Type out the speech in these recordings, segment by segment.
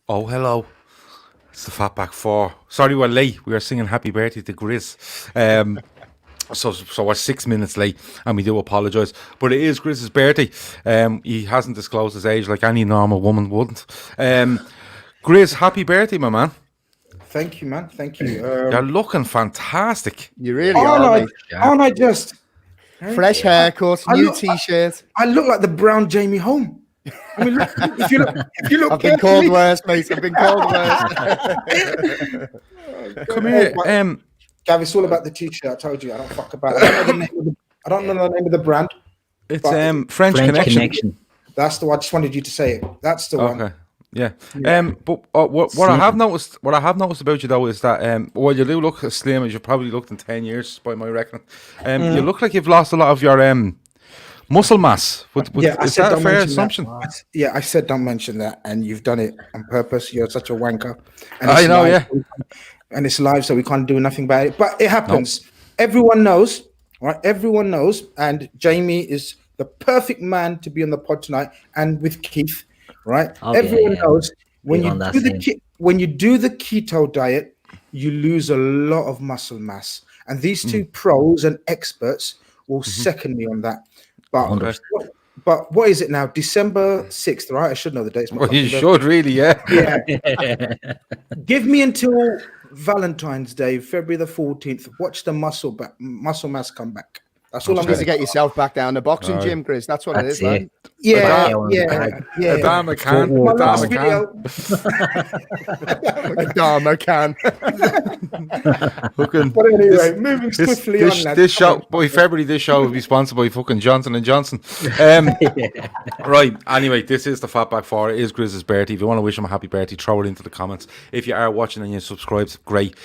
Oh, hello. It's the Fatback 4. Sorry we're late. We were singing Happy Birthday to Grizz. So we're 6 minutes late, and we do apologise. But it is Grizz's birthday. He hasn't disclosed his age like any normal woman wouldn't. Grizz, happy birthday, my man. Thank you, man. Thank you. You're looking fantastic. You really are. Aren't I just? Fresh haircut, new t-shirt. I look like the brown Jamie Home. I mean, look, if you look. I've been called worse, mate. I've been called worse. Come here. Gav, it's all about the t-shirt. I told you, I don't fuck about it. I don't know the name of the brand. It's French Connection. That's the one. I just wanted you to say it. That's the one. Okay. Yeah. But what I have noticed about you though is that while you do look as slim as you've probably looked in 10 years by my reckoning, you look like you've lost a lot of your muscle mass. Is that a fair assumption? Yeah, I said don't mention that, and you've done it on purpose. You're such a wanker. And I know, yeah. And it's live, so we can't do nothing about it. But it happens. Nope. Everyone knows, right? Everyone knows, and Jamie is the perfect man to be on the pod tonight, and with Keith, right? Okay, everyone knows when you do the keto diet, you lose a lot of muscle mass, and these two pros and experts will second me on that. But what is it now? December 6th, right? I should know the dates. Well, you should really, yeah. Give me until Valentine's Day, February the 14th. Watch the muscle mass come back. That's all I'm going to get yourself back down the boxing gym, Chris. That's what it is, man. Yeah. Adama can. But anyway, moving swiftly on, lads. This show will be sponsored by fucking Johnson & Johnson. Right, anyway, this is the Fatback 4. It is Grizz's birthday. If you want to wish him a happy birthday, throw it into the comments. If you are watching and you subscribed, great.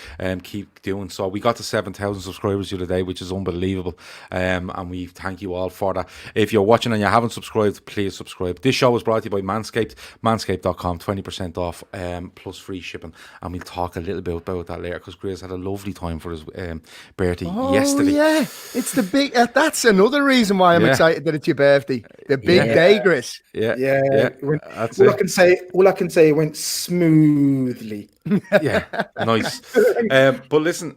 Keep doing so. We got to 7,000 subscribers the other day, which is unbelievable. And we thank you all for that. If you're watching and you haven't subscribed, please subscribe. This show was brought to you by Manscaped, manscaped.com, 20% off plus free shipping, and we'll talk a little bit about that later because Grizz had a lovely time for his birthday yesterday. Yeah, it's the big that's another reason why I'm excited that it's your birthday. The big day, Grizz. All I can say it went smoothly. Yeah, nice. But listen,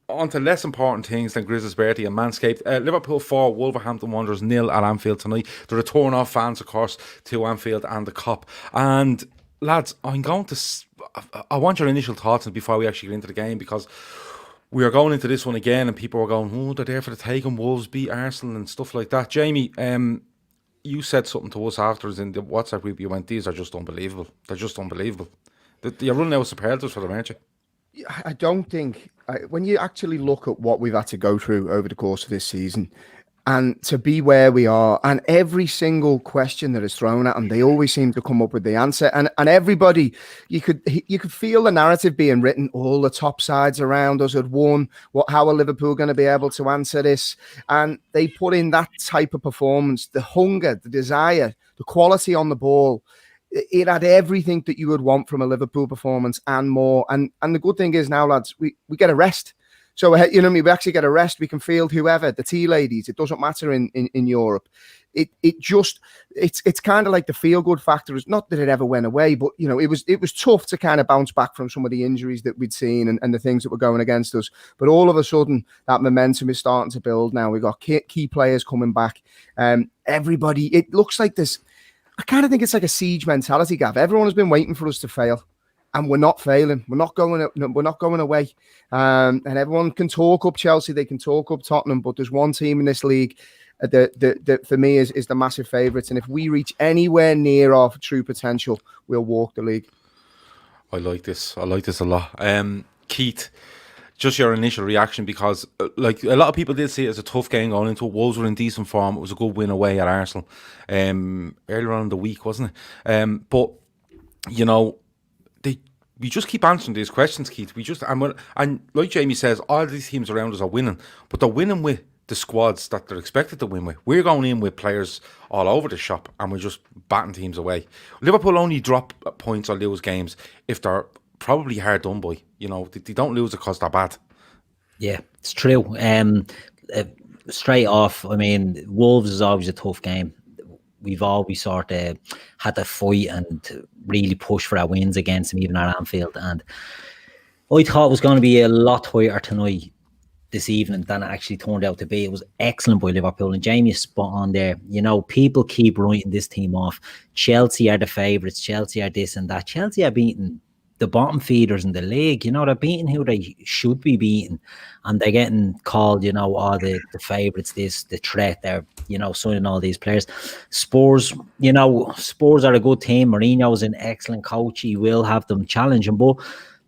on to less important things than Grizz's birthday and Manscaped. Liverpool 4, Wolverhampton Wanderers 0 at Anfield tonight. The return of fans, of course, to Anfield and the Kop. And lads, I want your initial thoughts before we actually get into the game, because we are going into this one again and people are going, oh, they're there for the take and Wolves beat Arsenal and stuff like that. Jamie, you said something to us afterwards in the WhatsApp group. You went, these are just unbelievable. They're just unbelievable. You're running out of superlatives for them, aren't you? I don't think, when you actually look at what we've had to go through over the course of this season, and to be where we are, and every single question that is thrown at them, they always seem to come up with the answer. And everybody, you could feel the narrative being written. All the top sides around us had won. How are Liverpool going to be able to answer this? And they put in that type of performance, the hunger, the desire, the quality on the ball. It had everything that you would want from a Liverpool performance and more. And the good thing is now, lads, we get a rest. So, you know what I mean? We actually get a rest. We can field whoever, the tea ladies. It doesn't matter in Europe. It's kind of like the feel-good factor. It's not that it ever went away, but, you know, it was tough to kind of bounce back from some of the injuries that we'd seen and the things that were going against us. But all of a sudden, that momentum is starting to build now. We've got key players coming back. Everybody, it looks like this. I kind of think it's like a siege mentality, Gav. Everyone has been waiting for us to fail, and we're not failing. We're not going away. And everyone can talk up Chelsea, they can talk up Tottenham, but there's one team in this league that for me is the massive favourites. And if we reach anywhere near our true potential, we'll walk the league. I like this a lot. Keith, just your initial reaction, because like a lot of people did see it as a tough game going into it. Wolves were in decent form. It was a good win away at Arsenal earlier on in the week, wasn't it? But you know, we just keep answering these questions, Keith. And like Jamie says, all these teams around us are winning, but they're winning with the squads that they're expected to win with. We're going in with players all over the shop, and we're just batting teams away. Liverpool only drop points or lose games if they're probably hard done by. You know, they don't lose it because they're bad. Yeah, it's true. Straight off, I mean, Wolves is always a tough game. We've always sort of had to fight and really push for our wins against them, even at Anfield. And I thought it was going to be a lot tighter tonight, this evening, than it actually turned out to be. It was excellent by Liverpool, and Jamie is spot on there. You know, people keep writing this team off. Chelsea are the favourites. Chelsea are this and that. Chelsea are beating the bottom feeders in the league. You know, they're beating who they should be beating, and they're getting called, you know, the favourites, the threat. They're, you know, signing all these players. Spurs, you know, Spurs are a good team. Mourinho's an excellent coach. He will have them challenging, but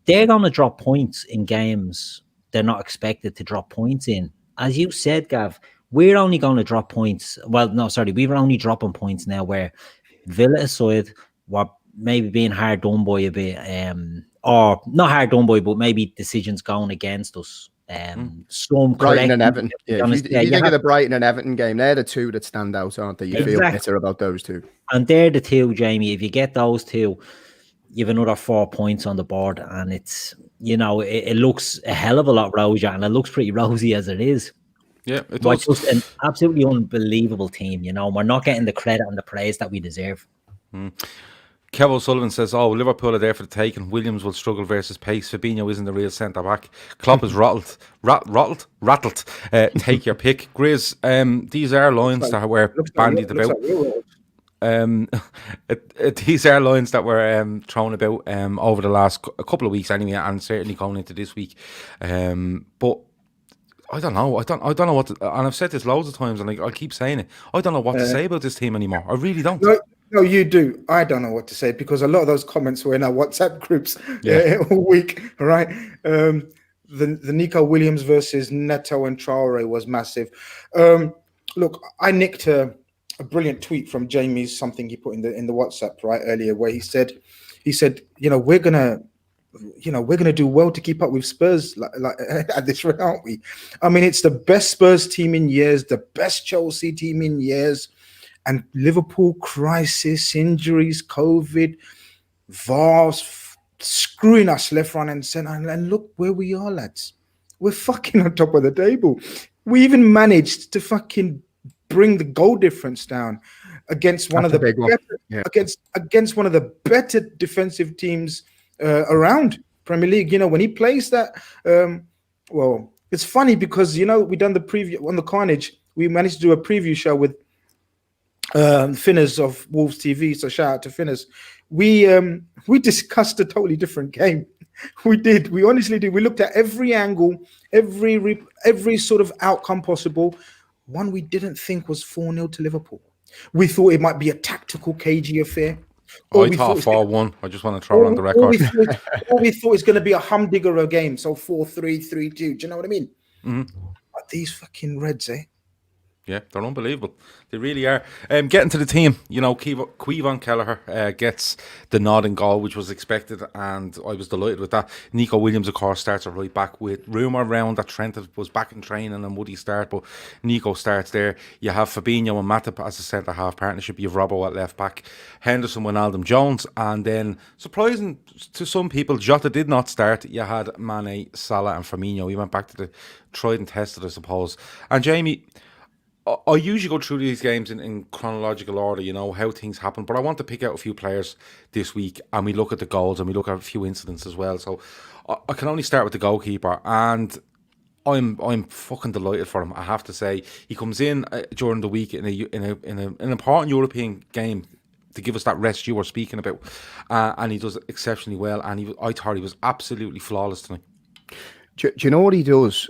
they're going to drop points in games they're not expected to drop points in. As you said, Gav, we're only going to drop points. Well, no, sorry, we're only dropping points now where Villa aside, we're maybe being hard done by a bit, or not hard done by, but maybe decisions going against us. Some Brighton and Everton. Yeah, if you think of the Brighton and Everton game, they're the two that stand out, aren't they? You feel better about those two. And they're the two, Jamie. If you get those two, you have another 4 points on the board, and it's, you know, it looks a hell of a lot rosier, and it looks pretty rosy as it is. Yeah, it We're does. just an absolutely unbelievable team, you know. We're not getting the credit and the praise that we deserve. Kev O'Sullivan says, Liverpool are there for the taking. Williams will struggle versus pace. Fabinho isn't the real centre-back. Klopp is rattled. Take your pick. Grizz, these are lines that were bandied about. These are lines that were thrown about over the last couple of weeks anyway, and certainly going into this week. But I don't know. I don't know what to, and I've said this loads of times, and I keep saying it. I don't know what to say about this team anymore. I really don't. No, you do. I don't know what to say, because a lot of those comments were in our WhatsApp groups all week, right? The Nico Williams versus Neto and Traore was massive. Look, I nicked a brilliant tweet from Jamie's, something he put in the WhatsApp right earlier, where he said, you know, we're gonna do well to keep up with Spurs like at this rate, aren't we? I mean, it's the best Spurs team in years, the best Chelsea team in years. And Liverpool crisis, injuries, COVID, VARs screwing us left, right, and centre. And look where we are, lads. We're fucking on top of the table. We even managed to fucking bring the goal difference down against one of the better, against one of the better defensive teams around Premier League. You know, when he plays that, well, it's funny because, you know, we done the preview on the Carnage. We managed to do a preview show with Finners of Wolves TV, so shout out to Finners. We discussed a totally different game. We did. We honestly did. We looked at every angle, every sort of outcome possible. One we didn't think was 4-0 to Liverpool. We thought it might be a tactical, cagey affair. I thought 4-1. I just want to throw it on the record. We thought it's going to be a humdinger of a game, so 4-3, 3-2. Do you know what I mean? Mm-hmm. But these fucking Reds, eh? Yeah, they're unbelievable. They really are. Getting to the team, you know, Kevin Kelleher gets the nod in goal, which was expected, and I was delighted with that. Nico Williams, of course, starts at right back, with rumour around that Trent was back in training and would he start, but Nico starts there. You have Fabinho and Matip as a centre-half partnership. You have Robbo at left back, Henderson, Wijnaldum, Jones, and then, surprising to some people, Jota did not start. You had Mane, Salah and Firmino. You went back to the tried and tested, I suppose. And Jamie, I usually go through these games in chronological order, you know, how things happen. But I want to pick out a few players this week, and we look at the goals and we look at a few incidents as well. So I can only start with the goalkeeper, and I'm fucking delighted for him. I have to say, he comes in during the week in an important European game to give us that rest you were speaking about, and he does exceptionally well. And I thought he was absolutely flawless tonight. Do you know what he does?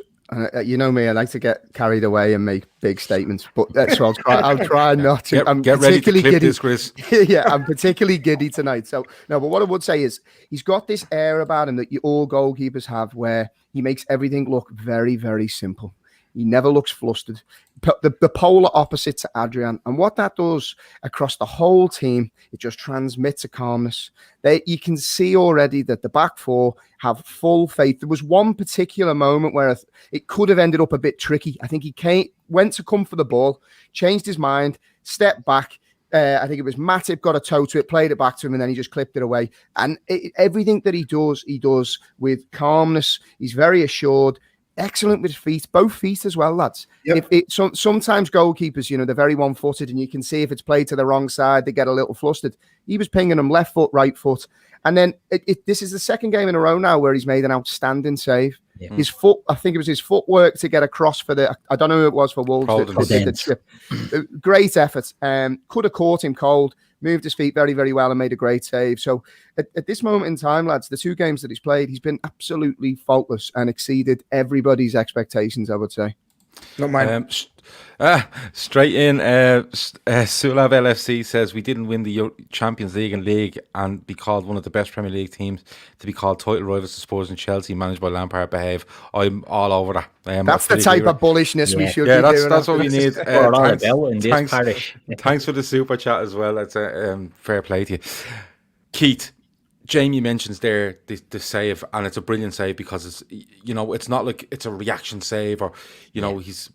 You know me, I like to get carried away and make big statements, but that's what I'll try not to. Get ready to clip this, Chris. Yeah, I'm particularly giddy tonight. So no, but what I would say is he's got this air about him that all goalkeepers have, where he makes everything look very, very simple. He never looks flustered. The polar opposite to Adrian. And what that does across the whole team, it just transmits a calmness. You can see already that the back four have full faith. There was one particular moment where it could have ended up a bit tricky. I think he went to come for the ball, changed his mind, stepped back. I think it was Matip got a toe to it, played it back to him, and then he just clipped it away. And everything that he does with calmness. He's very assured. excellent with his feet, both feet as well, lads. Yep. Sometimes goalkeepers, they're very one-footed, and you can see if it's played to the wrong side, they get a little flustered. He was pinging them left foot, right foot. And then this is the second game in a row now where he's made an outstanding save. Yeah. His foot, I think it was his footwork to get across I don't know who it was for Wolves. The trip. Great effort. Could have caught him cold, moved his feet very, very well and made a great save. So at this moment in time, lads, the 2 games that he's played, he's been absolutely faultless and exceeded everybody's expectations, I would say. Not mine. Straight in, SALAH LFC says we didn't win the Champions League and League and be called one of the best Premier League teams to be called title rivals to Spurs and Chelsea, managed by Lampard behave. I'm all over that. That's the type of bullishness we should be doing. That's what we need. Thanks for the super chat as well. That's a fair play to you. Keith, Jamie mentions there the save, and it's a brilliant save because it's it's not like it's a reaction save or his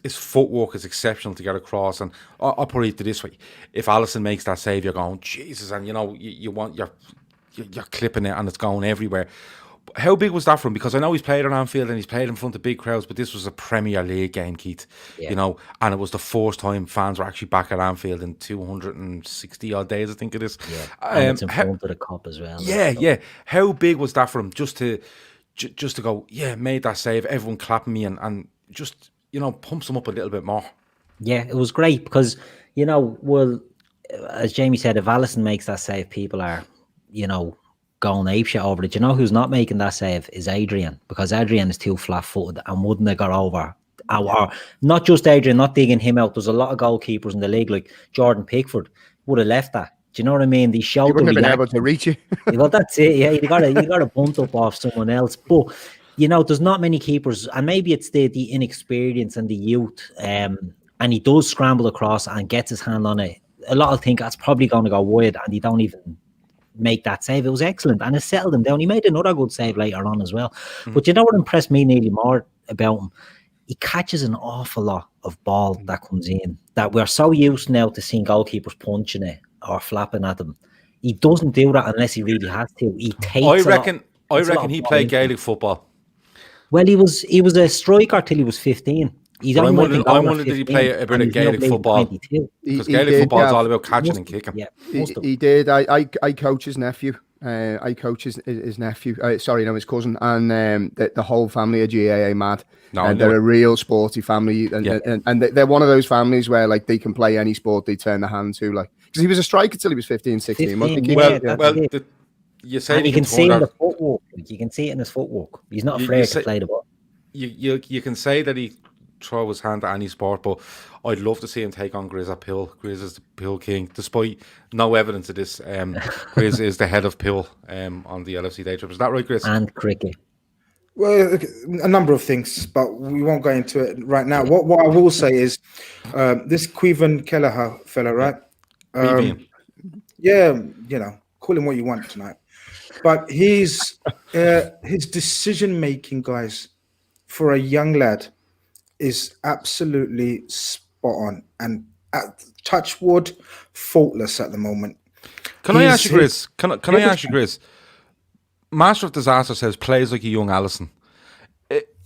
footwork is exceptional to get across. And I'll put it this way: if Alisson makes that save, you're going Jesus, and you're clipping it and it's going everywhere. How big was that for him? Because I know he's played on Anfield and he's played in front of big crowds, but this was a Premier League game, Keith. Yeah. And it was the first time fans were actually back at Anfield in 260 odd days, I think it is. Yeah, and it's in front of the cup as well. Yeah. How big was that for him? Just to go, made that save, everyone clapping me and just pumps him up a little bit more. Yeah, it was great because as Jamie said, if Alisson makes that save, people are going apeshit over it. Who's not making that save is ADRIAN, because ADRIAN is too flat-footed and wouldn't have got over. Or not just ADRIAN, not digging him out. There's a lot of goalkeepers in the league, like Jordan Pickford, would have left that. Do you know what I mean? They showed. He wouldn't have been able to reach you. Well, that's it. Yeah, you got to bunt up off someone else. But there's not many keepers, and maybe it's the inexperience and the youth. And he does scramble across and gets his hand on it. A lot of think that's probably going to go wide, and he don't even make that save. It was excellent, and it settled him down. He made another good save later on as well. But what impressed me nearly more about him? He catches an awful lot of ball that comes in that we're so used now to seeing goalkeepers punching it or flapping at them. He doesn't do that unless he really has to. He takes. I reckon he played Gaelic football. Well, he was a striker till he was 15. I wonder did he play a bit of Gaelic football? Because Gaelic football is all about catching and kicking. Yeah, he did. I coach his nephew. I coach his nephew. His cousin, and the whole family are GAA mad. They're a real sporty family, and they're one of those families where they can play any sport they turn their hand to. Because he was a striker till he was 15, 16. You say you can see in the footwork. You can see it in his footwork. He's not afraid to play the ball. You can say that he throw his hand at any sport, but I'd love to see him take on Grizz at Pill. Grizz is the Pill king, despite no evidence of this. Grizz is the head of Pill on the LFC Daytrippers. Is that right, Grizz? And cricket. Well, a number of things, but we won't go into it right now. What I will say is this Kelleher fella, right? Call him what you want tonight. But his decision making, guys, for a young lad, is absolutely spot on and touch wood, faultless at the moment. Can I ask you, Chris? Master of Disaster says plays like a young Alisson.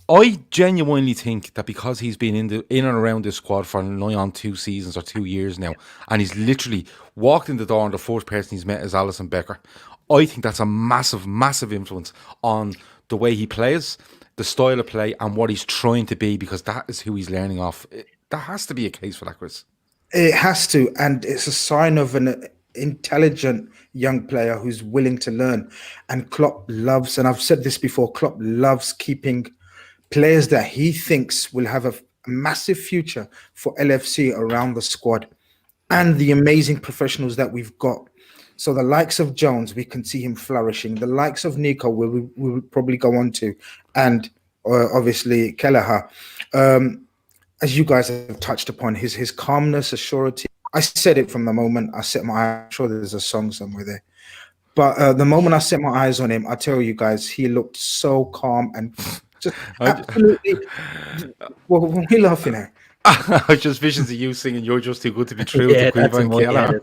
I genuinely think that because he's been in and around this squad for nigh on 2 seasons or 2 years now, and he's literally walked in the door and the first person he's met is Alisson Becker, I think that's a massive, massive influence on the way he plays, the style of play, and what he's trying to be, because that is who he's learning off. There has to be a case for that, Chris. It has to, and it's a sign of an intelligent young player who's willing to learn. And Klopp loves, and I've said this before, Klopp loves keeping players that he thinks will have a massive future for LFC around the squad, and the amazing professionals that we've got. So the likes of Jones, we can see him flourishing. The likes of Nico, we will probably go on to, and obviously Kelleher. As you guys have touched upon, his calmness, surety. I said it from the moment I set my eyes. I'm sure there's a song somewhere there. But the moment I set my eyes on him, I tell you guys, he looked so calm and just absolutely. What are we laughing at? I just visions of you singing "You're Just Too Good to Be True" to Cleveland Kelleher.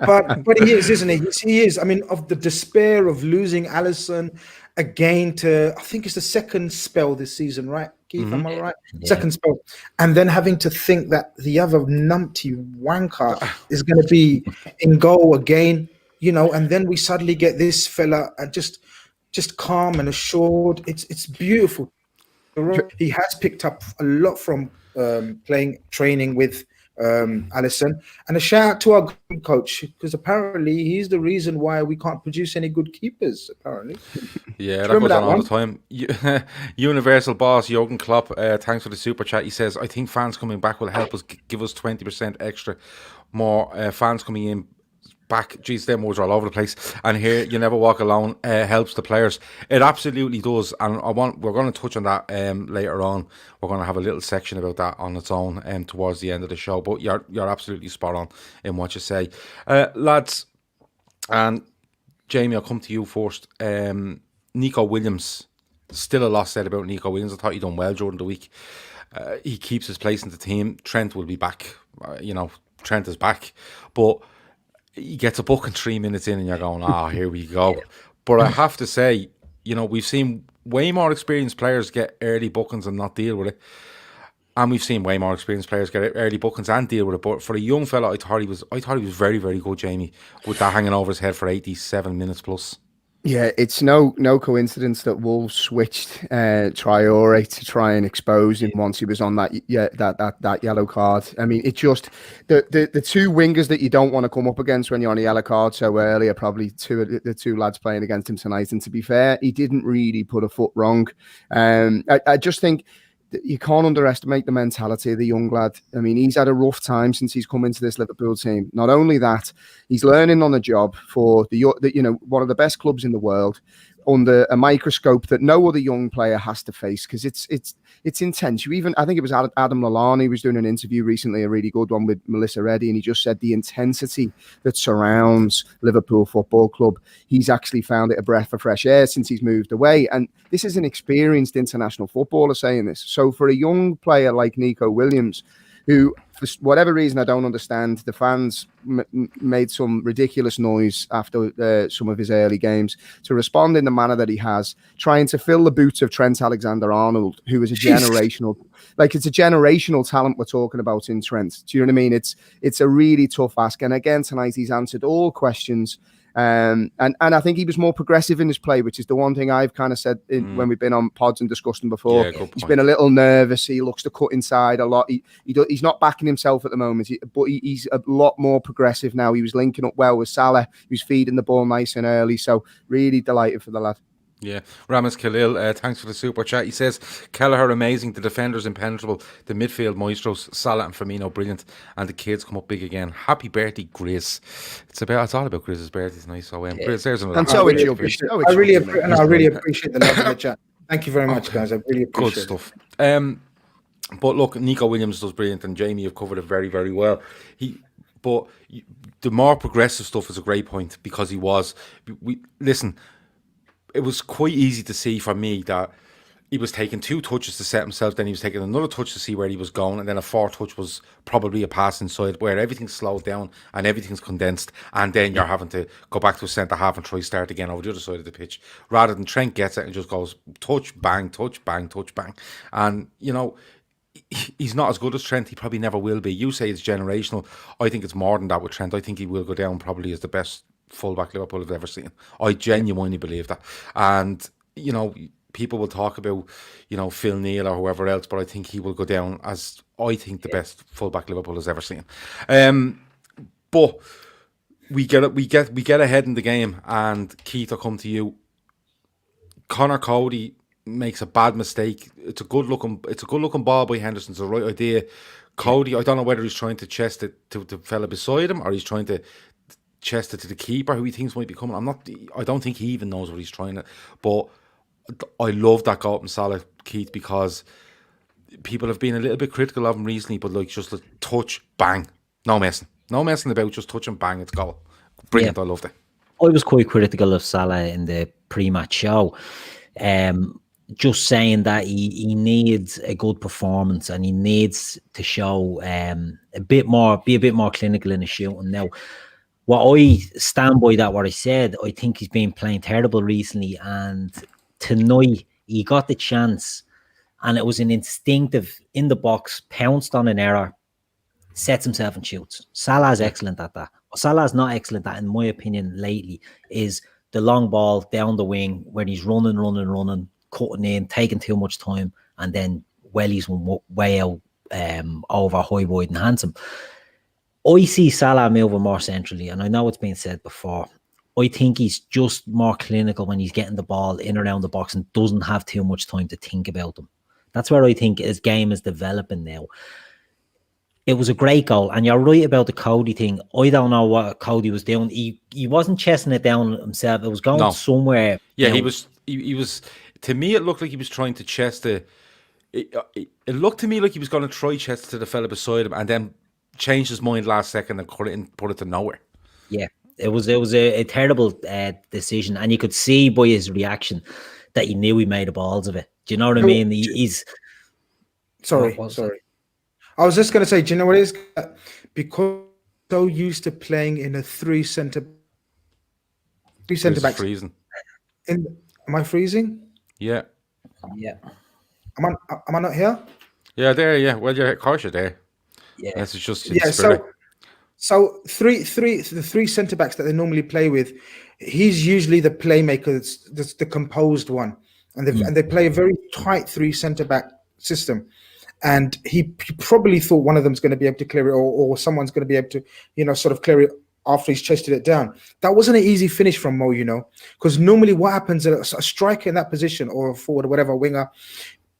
But he is, isn't he? He is. I mean, of the despair of losing Alisson again to, I think it's the second spell this season, right, Keith? Am I right? Yeah. Second spell. And then having to think that the other numpty wanker is going to be in goal again, and then we suddenly get this fella and just calm and assured. It's beautiful. He has picked up a lot from training with Alisson, and a shout out to our coach, because apparently he's the reason why we can't produce any good keepers. Apparently, yeah, that goes on all the time. Universal boss Jurgen Klopp, thanks for the super chat. He says, "I think fans coming back will help us give us 20% extra more fans coming in." Back, geez, them words are all over the place. And here, you never walk alone, helps the players. It absolutely does, and we're going to touch on that later on. We're going to have a little section about that on its own towards the end of the show. But you're absolutely spot on in what you say, lads. And Jamie, I'll come to you first. Nico Williams, still a lot said about Nico Williams. I thought he done well during the week. He keeps his place in the team. Trent will be back. Trent is back, but he gets a book in 3 minutes in and you're going, here we go. But I have to say, we've seen way more experienced players get early bookings and not deal with it. And we've seen way more experienced players get early bookings and deal with it. But for a young fella, I thought he was very, very good, Jamie, with that hanging over his head for 87 minutes plus. Yeah, it's no coincidence that Wolves switched Traore to try and expose him once he was on that yellow card. I mean, it just the two wingers that you don't want to come up against when you're on a yellow card so early are probably the two lads playing against him tonight. And to be fair, he didn't really put a foot wrong. I just think you can't underestimate the mentality of the young lad. I mean, he's had a rough time since he's come into this Liverpool team. Not only that, he's learning on the job for one of the best clubs in the world, under a microscope that no other young player has to face, because it's intense. I think it was Adam Lallana was doing an interview recently, a really good one with Melissa Reddy, and he just said the intensity that surrounds Liverpool Football Club, he's actually found it a breath of fresh air since he's moved away. And this is an experienced international footballer saying this. So for a young player like Nico Williams, who, for whatever reason I don't understand, the fans made some ridiculous noise after some of his early games, to respond in the manner that he has, trying to fill the boots of Trent Alexander-Arnold, who is a generational talent we're talking about in Trent. Do you know what I mean? It's a really tough ask. And again, tonight he's answered all questions. And I think he was more progressive in his play, which is the one thing I've kind of said when we've been on pods and discussed him before. He's been a little nervous. He looks to cut inside a lot. He's not backing himself at the moment, but he's a lot more progressive now. He was linking up well with Salah. He was feeding the ball nice and early. So really delighted for the lad. Yeah, Ramis Khalil, thanks for the super chat. He says, Kelleher amazing, the defenders impenetrable, the midfield maestros, Salah and Firmino brilliant, and the kids come up big again. Happy birthday, Grizz. It's all about Grizz's birthday tonight. So Grizz, there's another. And so I really appreciate the love of the chat. Thank you very much, guys. I really appreciate it. Good stuff. But look, Nico Williams does brilliant, and Jamie, you've covered it very, very well. But the more progressive stuff is a great point, because listen. It was quite easy to see for me that he was taking 2 touches to set himself, then he was taking another touch to see where he was going, and then a 4th touch was probably a pass inside, where everything's slowed down and everything's condensed, and then you're having to go back to a centre half and try start again over the other side of the pitch, rather than Trent gets it and just goes touch, bang, touch, bang, touch, bang. And, he's not as good as Trent. He probably never will be. You say it's generational. I think it's more than that with Trent. I think he will go down probably as the best fullback Liverpool have ever seen. I genuinely believe that. And, people will talk about, Phil Neal or whoever else, but I think he will go down as, I think, the best fullback Liverpool has ever seen. But we get ahead in the game, and Keith, I'll come to you. Connor Cody makes a bad mistake. It's a good looking ball by Henderson. It's the right idea. Cody, I don't know whether he's trying to chest it to the fella beside him, or he's trying to chest it to the keeper who he thinks might be coming. I don't think he even knows what he's trying to. But I love that goal from Salah, Keith, because people have been a little bit critical of him recently, but just a touch, bang, no messing about, just touch and bang, it's goal. Brilliant. I loved it. I was quite critical of Salah in the pre-match show, just saying that he needs a good performance, and he needs to show be a bit more clinical in his shooting. Now, what I stand by that, what I said, I think he's been playing terrible recently, and tonight he got the chance, and it was an instinctive in the box, pounced on an error, sets himself and shoots. Salah's excellent at that. What Salah's not excellent at, in my opinion, lately, is the long ball down the wing when he's running, cutting in, taking too much time, and then wellies one way out over high, wide, and handsome. I see Salah moving more centrally, and I know it's been said before. I think he's just more clinical when he's getting the ball in around the box and doesn't have too much time to think about them. That's where I think his game is developing now. It was a great goal, and you're right about the Cody thing. I don't know what Cody was doing. He wasn't chesting it down himself. It was going somewhere. Yeah, he was. To me, it looked like he was trying to chest it. It looked to me like he was going to try chest to the fella beside him, and then changed his mind last second and cut it and put it to nowhere. Yeah, it was a terrible decision, and you could see by his reaction that he knew he made the balls of it. Do you know what I mean? He's sorry. I was just going to say, do you know what it is? Because so used to playing in a three centre backs. Freezing. Am I freezing? Yeah. Am I not here? Yeah, there. Yeah. Well, of course you're there. Yeah. This is just So the three centre backs that they normally play with, he's usually the playmaker, the composed one, and they play a very tight three centre back system. And he probably thought one of them's going to be able to clear it, or someone's going to be able to, sort of clear it after he's chested it down. That wasn't an easy finish from Mo, because normally what happens, a striker in that position, or a forward, or whatever, winger,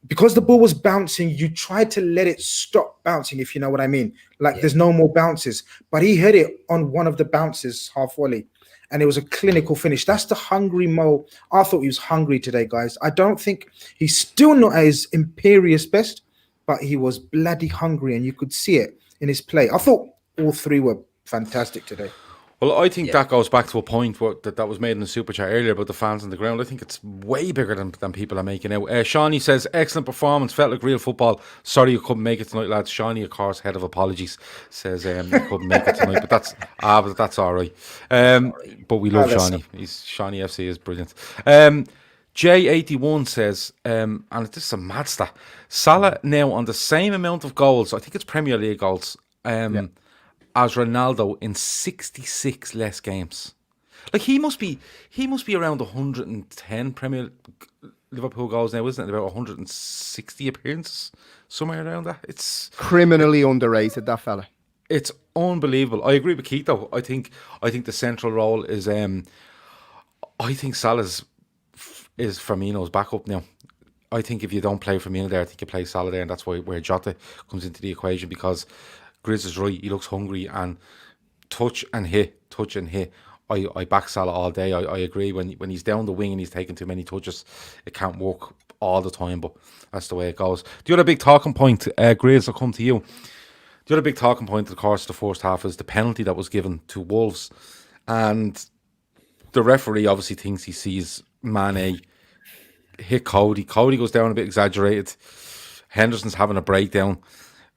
because the ball was bouncing, you tried to let it stop bouncing, if you know what I mean. There's no more bounces. But he hit it on one of the bounces, half volley, and it was a clinical finish. That's the hungry Mo. I thought he was hungry today, guys. I don't think he's still not at his imperious best, but he was bloody hungry, and you could see it in his play. I thought all three were fantastic today. Well, I think that goes back to a point that was made in the super chat earlier about the fans on the ground. I think it's way bigger than people are making out. Shawnee says, excellent performance, felt like real football. Sorry you couldn't make it tonight, lads. Shawnee, of course, head of apologies, says he couldn't make it tonight, but that's all right. But we love Shawnee. Shawnee FC is brilliant. J81 says, and this is a mad stat, Salah now on the same amount of goals, I think it's Premier League goals, as Ronaldo in 66 less games. He must be around 110 Premier Liverpool goals now, isn't it? About 160 appearances, somewhere around that. It's criminally underrated, that fella. It's unbelievable. I agree with Keith though. I think the central role is I think Salah's is Firmino's backup now. I think if you don't play Firmino there, I think you play Salah there, and that's where Jota comes into the equation, because Grizz is right. He looks hungry, and touch and hit. I back Salah all day. I agree. When he's down the wing and he's taking too many touches, it can't work all the time, but that's the way it goes. The other big talking point, Grizz, I'll come to you. The other big talking point, of course, the first half is the penalty that was given to Wolves, and the referee obviously thinks he sees Mane hit Cody. Cody goes down a bit exaggerated. Henderson's having a breakdown.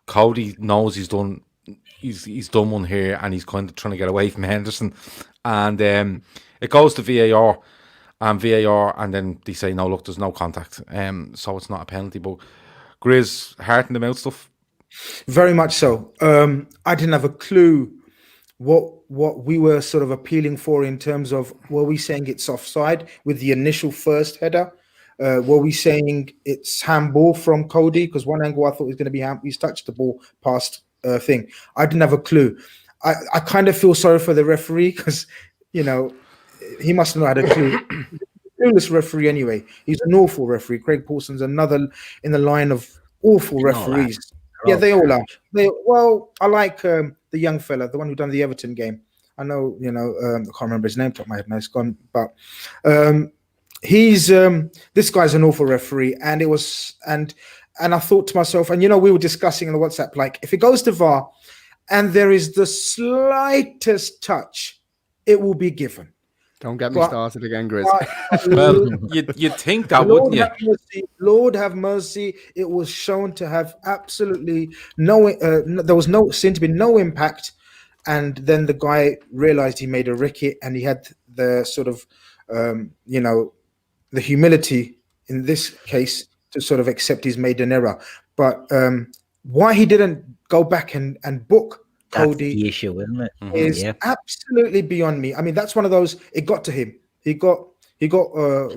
Cody knows he's done one here, and he's kind of trying to get away from Henderson, and it goes to VAR, and then they say no, look, there's no contact, so it's not a penalty. But Grizz, heart in the mouth stuff. Very much so. I didn't have a clue what we were sort of appealing for in terms of, were we saying it's offside with the initial first header? Were we saying it's handball from Cody? Because one angle I thought was going to be he's touched the ball past thing. I didn't have a clue. I kind of feel sorry for the referee, because, he must not have had a clue. Clueless referee anyway. He's an awful referee. Craig Paulson's another in the line of awful referees. Yeah, they all are. I like the young fella, the one who done the Everton game. I know, I can't remember his name, top of my head now, it's gone. But he's this guy's an awful referee, and it was and I thought to myself, and we were discussing on the WhatsApp, if it goes to VAR and there is the slightest touch, it will be given. Don't get me started again, Grizz. Well, you'd think that, wouldn't you? Lord have mercy. It was shown to have absolutely no. There was seemed to be no impact, and then the guy realized he made a ricket, and he had the sort of, the the humility in this case to sort of accept he's made an error. But why he didn't go back and book That's Cody the issue, isn't it? is absolutely beyond me. I mean, that's one of those. It got to him. He got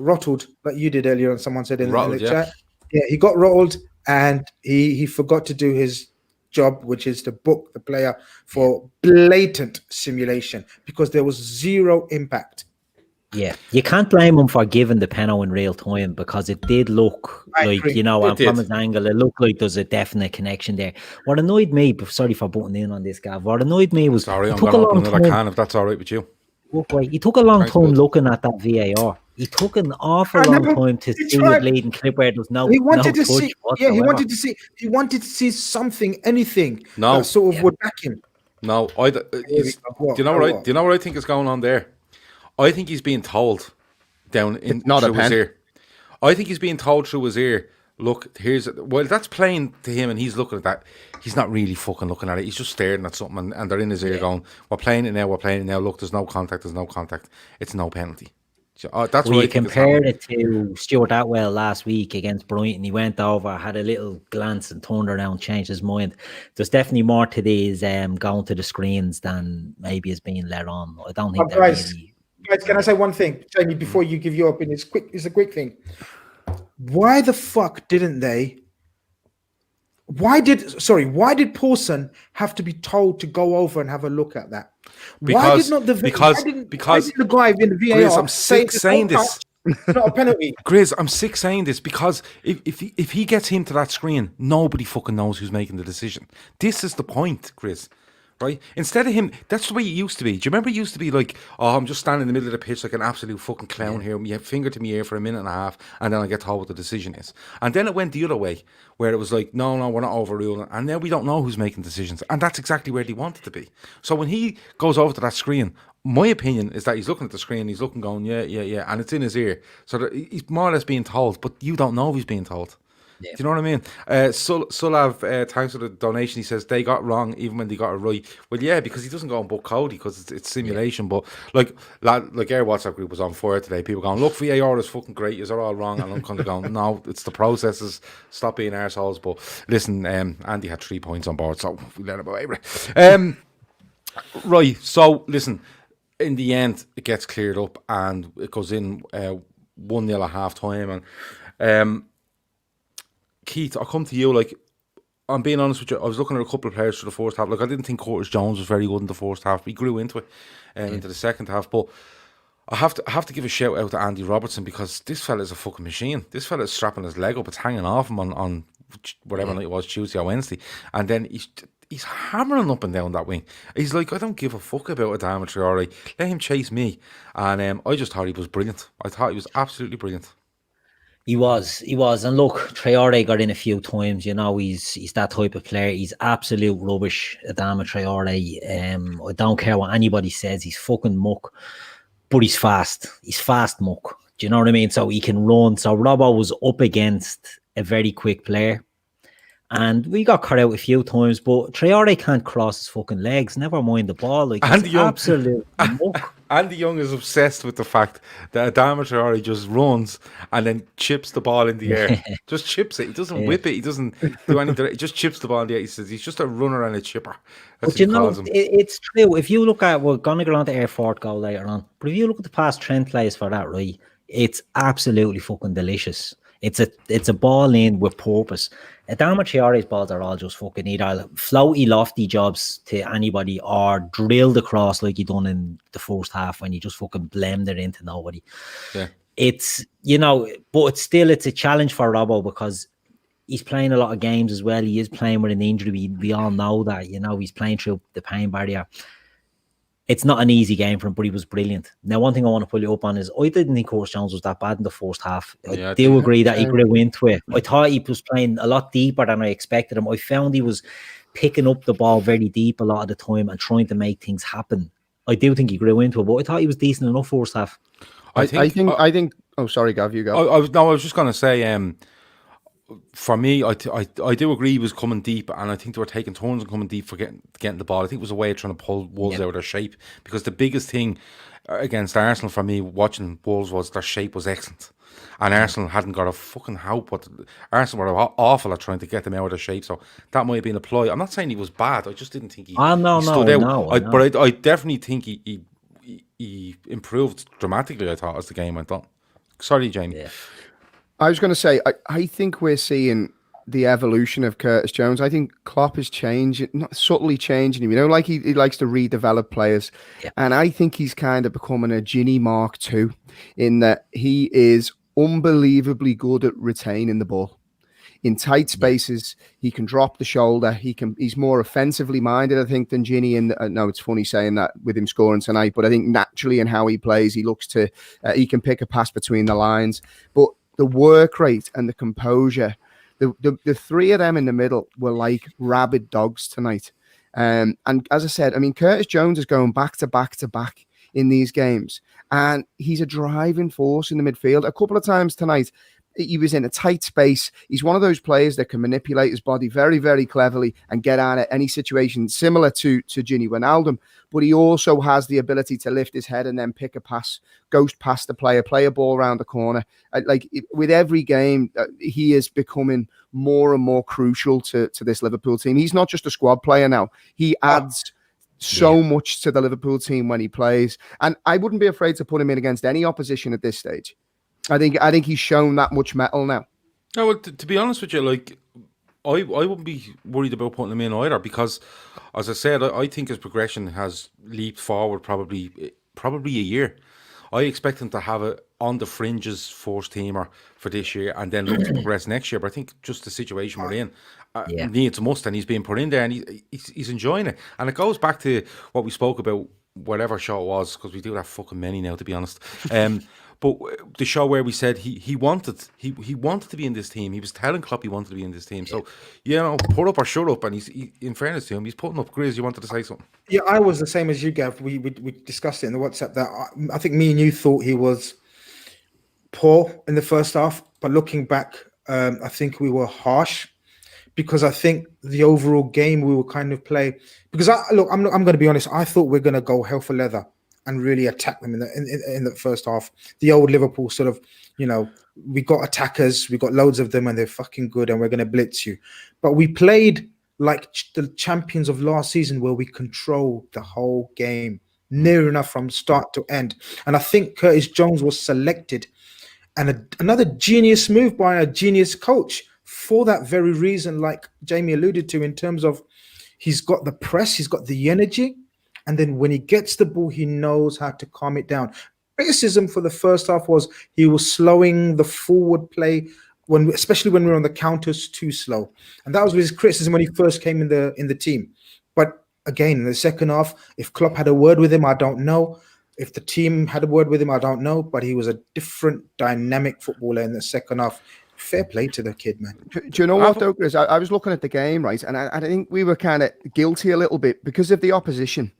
rottled, like you did earlier, and someone said in the chat. Yeah, he got rottled, and he forgot to do his job, which is to book the player for blatant simulation because there was zero impact. Yeah, you can't blame him for giving the penalty in real time because it did look like, you know, and from his angle, it looked like there's a definite connection there. What annoyed me, sorry for butting in on this, Gav, what annoyed me was... Sorry, I'm going to open another can if that's all right with you. He took a long time looking at that VAR. He took an awful long time to see the bleeding clip where there was no. He wanted to see. Yeah, he wanted to see. He wanted to see something, anything. That sort of would back him. No, do you know what I think is going on there? I think he's being told down in through his ear. I think he's being told through his ear. Look, that's playing to him, and he's looking at that. He's not really fucking looking at it. He's just staring at something, and they're in his ear going, "We're playing it now. Look, there's no contact. It's no penalty." That's what you compared it to Stuart Atwell last week against Brighton. He went over, had a little glance, and turned around, changed his mind. There's definitely more to these going to the screens than maybe is being let on. I don't think guys, can I say one thing, Jamie, before you give your opinion? It's a quick thing. Why the fuck didn't they? Why did Paulson have to be told to go over and have a look at that? Why didn't the guy in the VAR Grizz, I'm sick saying this. Not a penalty. Grizz, I'm sick saying this because if he gets him to that screen, nobody fucking knows who's making the decision. This is the point, Grizz. Right? Instead of him, that's the way it used to be. Do you remember it used to be like, oh, I'm just standing in the middle of the pitch like an absolute fucking clown here, my finger to my ear for a minute and a half, and then I get told what the decision is. And then it went the other way, where it was like, no, we're not overruling. And now we don't know who's making decisions. And that's exactly where they want it to be. So when he goes over to that screen, my opinion is that he's looking at the screen, he's looking going, yeah, and it's in his ear. So that he's more or less being told, but you don't know he's being told. Yeah. Do you know what I mean? Sulav, thanks for the donation. He says they got wrong even when they got it right. Well, yeah, because he doesn't go and book Cody because it's simulation. But like our WhatsApp group was on fire today. People going, look, VAR is fucking great. You're all wrong. And I'm kind of going, no, it's the processes. Stop being arseholes. But listen, Andy had 3 points on board, so we let him away. Right. So listen, in the end, it gets cleared up and it goes in 1-0 at half time. And Keith, I'll come to you. Like, I'm being honest with you, I was looking at a couple of players for the first half. Like, I didn't think Curtis Jones was very good in the first half. He grew into it into the second half. But I have to give a shout out to Andy Robertson because this fella is a fucking machine. This fella is strapping his leg up. It's hanging off him on whatever night it was, Tuesday or Wednesday. And then he's hammering up and down that wing. He's like, I don't give a fuck about Adama Traore. Let him chase me. And I just thought he was brilliant. I thought he was absolutely brilliant. He was. And look, Traore got in a few times. You know, he's that type of player. He's absolute rubbish, Adama Traore. I don't care what anybody says. He's fucking muck. But he's fast. He's fast muck. Do you know what I mean? So he can run. So Robbo was up against a very quick player. And we got cut out a few times, but Traore can't cross his fucking legs. Never mind the ball. Like, he's absolute muck. Andy Young is obsessed with the fact that Adama Traore just runs and then chips the ball in the air. Just chips it. He doesn't whip it. He doesn't do anything. He just chips the ball in the air. He says he's just a runner and a chipper. That's but you know, it's true. If you look at, we're going to go on to Air Fort goal later on, but if you look at the past Trent plays for that, right, it's absolutely fucking delicious. It's a ball in with purpose. Adama Traore's balls are all just fucking either floaty, lofty jobs to anybody or drilled across like he done in the first half when he just fucking blamed it into nobody. Yeah. It's, you know, but it's a challenge for Robbo because he's playing a lot of games as well. He is playing with an injury. We all know that, you know, he's playing through the pain barrier. It's not an easy game for him, but he was brilliant. Now, one thing I want to pull you up on is I didn't think Curtis Jones was that bad in the first half. I do agree that he grew into it. I thought he was playing a lot deeper than I expected him. I found he was picking up the ball very deep a lot of the time and trying to make things happen. I do think he grew into it, but I thought he was decent enough first half. I think. Oh, sorry, Gav, you go. I was just going to say. For me, I do agree he was coming deep, and I think they were taking turns and coming deep for getting the ball. I think it was a way of trying to pull Wolves out of their shape because the biggest thing against Arsenal for me, watching Wolves, was their shape was excellent. And Arsenal hadn't got a fucking help, but Arsenal were awful at trying to get them out of their shape. So that might have been a ploy. I'm not saying he was bad. I just didn't think he stood out. But I definitely think he improved dramatically, I thought, as the game went on. Sorry, Jamie. Yeah. I was going to say, I think we're seeing the evolution of Curtis Jones. I think Klopp is changing, not subtly changing him. You know, like he likes to redevelop players. Yeah. And I think he's kind of becoming a Ginny Mark II in that he is unbelievably good at retaining the ball. In tight spaces, he can drop the shoulder. He's more offensively minded, I think, than Ginny. And no, it's funny saying that with him scoring tonight, but I think naturally in how he plays, he looks to, he can pick a pass between the lines. But the work rate and the composure, the three of them in the middle were like rabid dogs tonight. And as I said, I mean, Curtis Jones is going back to back to back in these games. And he's a driving force in the midfield. A couple of times tonight, he was in a tight space. He's one of those players that can manipulate his body very, very cleverly and get out of any situation similar to Ginny Wijnaldum. But he also has the ability to lift his head and then pick a pass, ghost past the player, play a ball around the corner. With every game, he is becoming more and more crucial to this Liverpool team. He's not just a squad player now. He adds so much to the Liverpool team when he plays. And I wouldn't be afraid to put him in against any opposition at this stage. I think he's shown that much mettle now. No, well, to be honest with you, like I wouldn't be worried about putting him in either because, as I said, I think his progression has leaped forward probably a year. I expect him to have it on the fringes first teamer for this year and then look to progress next year. But I think just the situation we're in needs a must, and he's being put in there and he's enjoying it. And it goes back to what we spoke about, whatever show it was, because we do have fucking many now, to be honest. But the show where we said he wanted to be in this team. He was telling Klopp he wanted to be in this team. So, put up or shut up. And he, in fairness to him, he's putting up. Grizz, you wanted to say something? Yeah, I was the same as you, Gav. We discussed it in the WhatsApp that I think me and you thought he was poor in the first half. But looking back, I think we were harsh because I think the overall game we were kind of play. Because I'm going to be honest. I thought we're going to go hell for leather and really attack them in the first half. The old Liverpool sort of, we got attackers, we got loads of them, and they're fucking good, and we're going to blitz you. But we played like the champions of last season, where we controlled the whole game, near enough from start to end. And I think Curtis Jones was selected, and another genius move by a genius coach for that very reason, like Jamie alluded to, in terms of he's got the press, he's got the energy. And then when he gets the ball, he knows how to calm it down. Criticism for the first half was he was slowing the forward play, especially when we were on the counters, too slow. And that was his criticism when he first came in the team. But again, in the second half, if Klopp had a word with him, I don't know. If the team had a word with him, I don't know. But he was a different dynamic footballer in the second half. Fair play to the kid, man. Do you know what, though, Chris? I was looking at the game, right? And I think we were kind of guilty a little bit because of the opposition.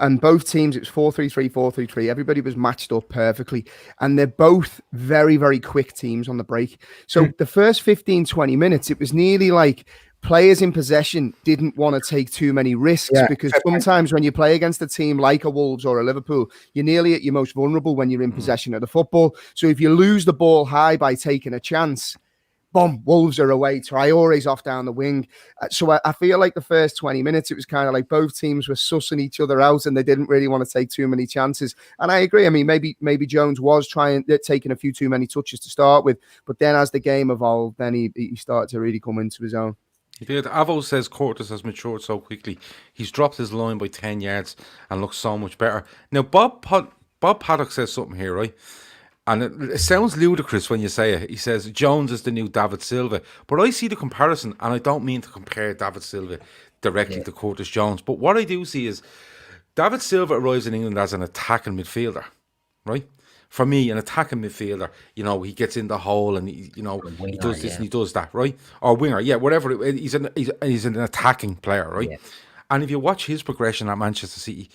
And both teams, it was 4-3-3, 4-3-3. Everybody was matched up perfectly. And they're both very, very quick teams on the break. So the first 15, 20 minutes, it was nearly like players in possession didn't want to take too many risks because sometimes when you play against a team like a Wolves or a Liverpool, you're nearly at your most vulnerable when you're in possession of the football. So if you lose the ball high by taking a chance, boom, Wolves are away. Traore's off down the wing. So I feel like the first 20 minutes, it was kind of like both teams were sussing each other out and they didn't really want to take too many chances. And I agree. I mean, maybe Jones was taking a few too many touches to start with. But then as the game evolved, then he started to really come into his own. He did. Avo says Curtis has matured so quickly. He's dropped his line by 10 yards and looks so much better. Now, Bob Paddock says something here, right? And it sounds ludicrous when you say it. He says Jones is the new David Silva. But I see the comparison, and I don't mean to compare David Silva directly to Curtis Jones. But what I do see is David Silva arrives in England as an attacking midfielder, right? For me, an attacking midfielder, he gets in the hole and he does this and he does that, right? Or winger, whatever. He's an attacking player, right? Yeah. And if you watch his progression at Manchester City,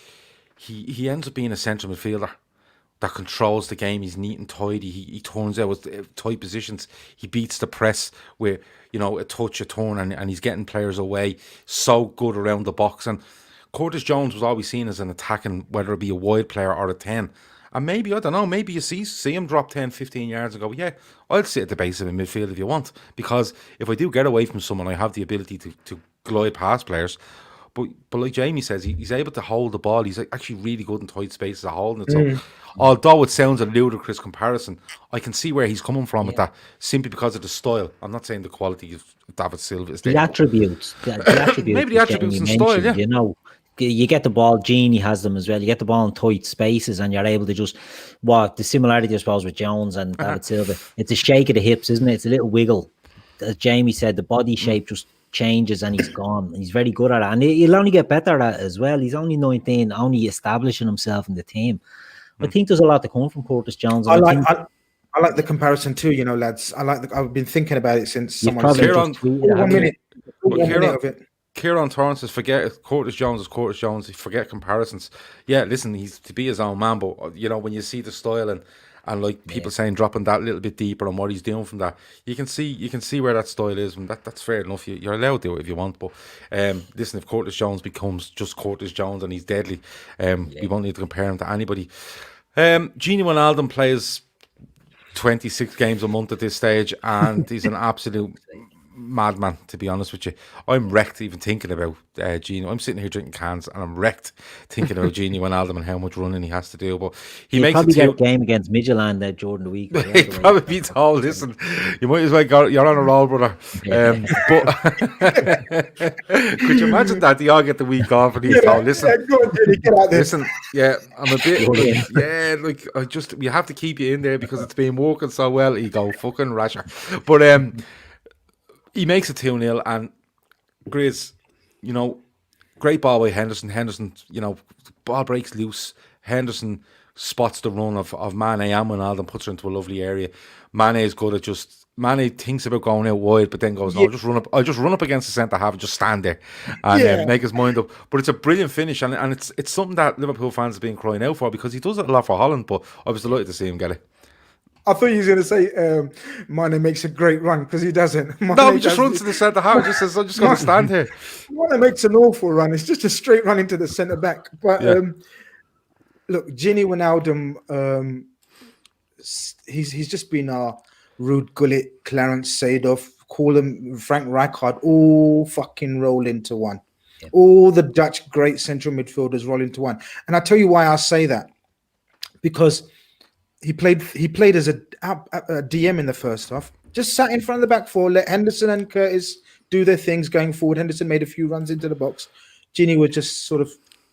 he ends up being a central midfielder that controls the game. He's neat and tidy. He turns out with tight positions. He beats the press with, a touch, a turn, and he's getting players away. So good around the box. And Curtis Jones was always seen as an attacking, whether it be a wide player or a 10. And maybe, I don't know, maybe you see him drop 10, 15 yards and go, yeah, I'll sit at the base of the midfield if you want. Because if I do get away from someone, I have the ability to glide past players. But like Jamie says, he's able to hold the ball. He's actually really good in tight spaces at holding it. So although it sounds a ludicrous comparison, I can see where he's coming from with that, simply because of the style. I'm not saying the quality of David Silva is there. The attributes. Maybe the attributes and style, yeah. You know, you get the ball, Genie has them as well. You get the ball in tight spaces and you're able to just, the similarity, I suppose, with Jones and David Silva, it's a shake of the hips, isn't it? It's a little wiggle. As Jamie said, the body shape just changes and he's gone. He's very good at it. And he'll only get better at it as well. He's only 19, only establishing himself in the team. I think there's a lot to come from Curtis Jones. I like the comparison too, you know, lads. I've been thinking about it since someone said it. 1 minute of it. Kieran Torrance says, forget Curtis Jones is Curtis Jones. Forget comparisons. Yeah, listen, he's to be his own man, but you know, when you see the style and like people saying dropping that little bit deeper and what he's doing from that, you can see where that style is, and that's fair enough. You're allowed to do it if you want, but listen, if Curtis Jones becomes just Curtis Jones and he's deadly, you won't need to compare him to anybody. Genie Wijnaldum plays 26 games a month at this stage, and he's an absolute madman, to be honest with you. I'm wrecked even thinking about Genie. I'm sitting here drinking cans and I'm wrecked thinking about Genie Wijnaldum and how much running he has to do. But he makes probably get a game against Midtjylland there during the week. He'd probably be told, listen, you might as well go, you're on a roll, brother. But could you imagine that they all get the week off and he's told, listen, listen, I'm a bit we have to keep you in there because it's been working so well. You go fucking rasher. But he makes it 2-0 and Grizz, you know, great ball by Henderson. Henderson, you know, ball breaks loose. Henderson spots the run of Mane and Wijnaldum, puts her into a lovely area. Mane is good at Mane thinks about going out wide, but then goes, no, I'll just run up against the centre half and just stand there and make his mind up. But it's a brilliant finish, and it's something that Liverpool fans have been crying out for because he does it a lot for Holland, but I was delighted to see him get it. I thought he was going to say Mane makes a great run because he doesn't. He just runs to the centre half. Just says, I'm just going to stand here. Mane makes an awful run. It's just a straight run into the centre back. But look, Genie Wijnaldum, he's just been our Ruud Gullit, Clarence Seedorf, call him Frank Rijkaard, all fucking roll into one. Yeah. All the Dutch great central midfielders roll into one. And I tell you why I say that. Because he played as a DM in the first half. Just sat in front of the back four, let Henderson and Curtis do their things going forward. Henderson made a few runs into the box. Genie was just sort of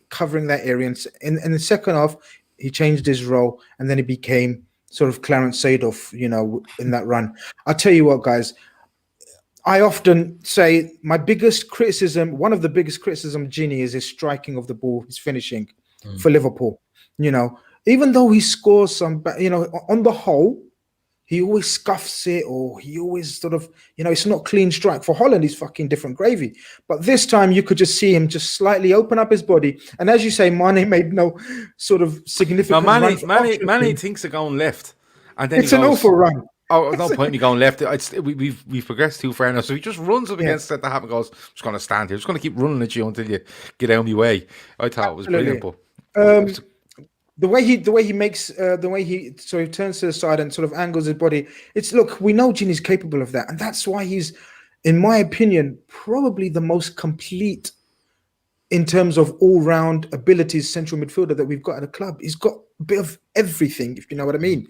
covering that area. And in the second half, he changed his role, and then he became sort of Clarence Seedorf, you know, in that run. I'll tell you what, guys. I often say one of the biggest criticism of Genie is his striking of the ball, his finishing for Liverpool, you know. Even though he scores some, you know, on the whole, he always scuffs it, or he always sort of, you know, it's not clean strike. For Holland, he's fucking different gravy. But this time, you could just see him just slightly open up his body. And as you say, Mane made no sort of significant run. Mane thinks of going left. And then it's an awful run. Oh, no point in me going left. We've progressed too far now. So he just runs up against the half and goes, I'm just going to stand here. I'm just going to keep running at you until you get out of my way. I thought it was brilliant. But the way he turns to the side and sort of angles his body. Look, we know Genie's capable of that, and that's why he's, in my opinion, probably the most complete in terms of all-round abilities central midfielder that we've got at the club. He's got a bit of everything, if you know what I mean.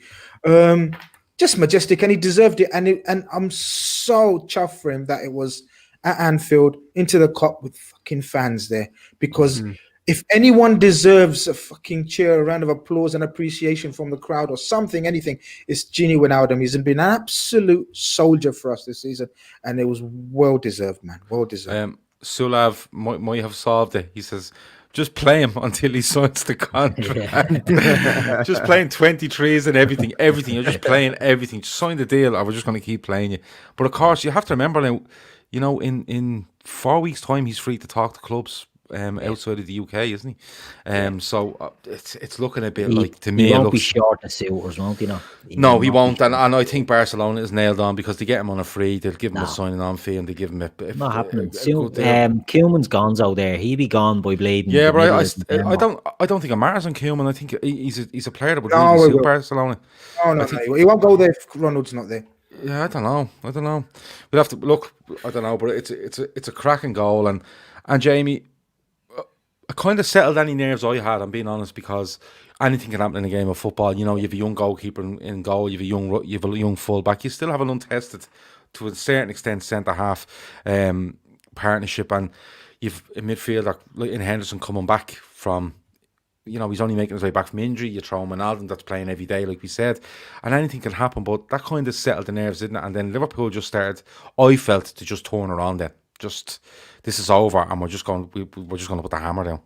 Just majestic, and he deserved it. And I'm so chuffed for him that it was at Anfield into the Kop with fucking fans there, because. If anyone deserves a fucking cheer, a round of applause and appreciation from the crowd or something, anything, it's Genie Wijnaldum. He's been an absolute soldier for us this season, and it was well-deserved, man. Well-deserved. Sulav might have solved it. He says, just play him until he signs the contract. Just playing 23s and everything. You're just playing everything. Just sign the deal, or we're just going to keep playing you. But, of course, you have to remember now, you know, in 4 weeks' time, he's free to talk to clubs. outside of the UK, isn't he? So it's looking a bit He, like, to he me, it won't be looks... short of suitors, won't he? No, No, he not be won't, and short. I think Barcelona is nailed on because they get him on a free. They'll give him a No. signing on fee, and they give him Not happening. a Soon, good deal. Koeman's gonzo there. He'll be gone by bleeding Yeah, the but middle of December. I don't think it matters on Koeman. I think he's a player that would No, really it suit will. Barcelona. No, I think, no. He won't go there if Ronald's not there. yeah, I don't know. We'll have to look. I don't know, but it's a cracking goal, and Jamie, I kind of settled any nerves I had. I'm being honest, because anything can happen in a game of football. You know, you have a young goalkeeper in goal. You have a young fullback. You still have an untested, to a certain extent, centre half partnership, and you've a midfielder like in Henderson coming back from. You know, he's only making his way back from injury. You throw Wijnaldum that's playing every day, like we said, and anything can happen. But that kind of settled the nerves, didn't it? And then Liverpool just started, I felt, to just turn around. Then just, this is over, and we're just going to put the hammer down.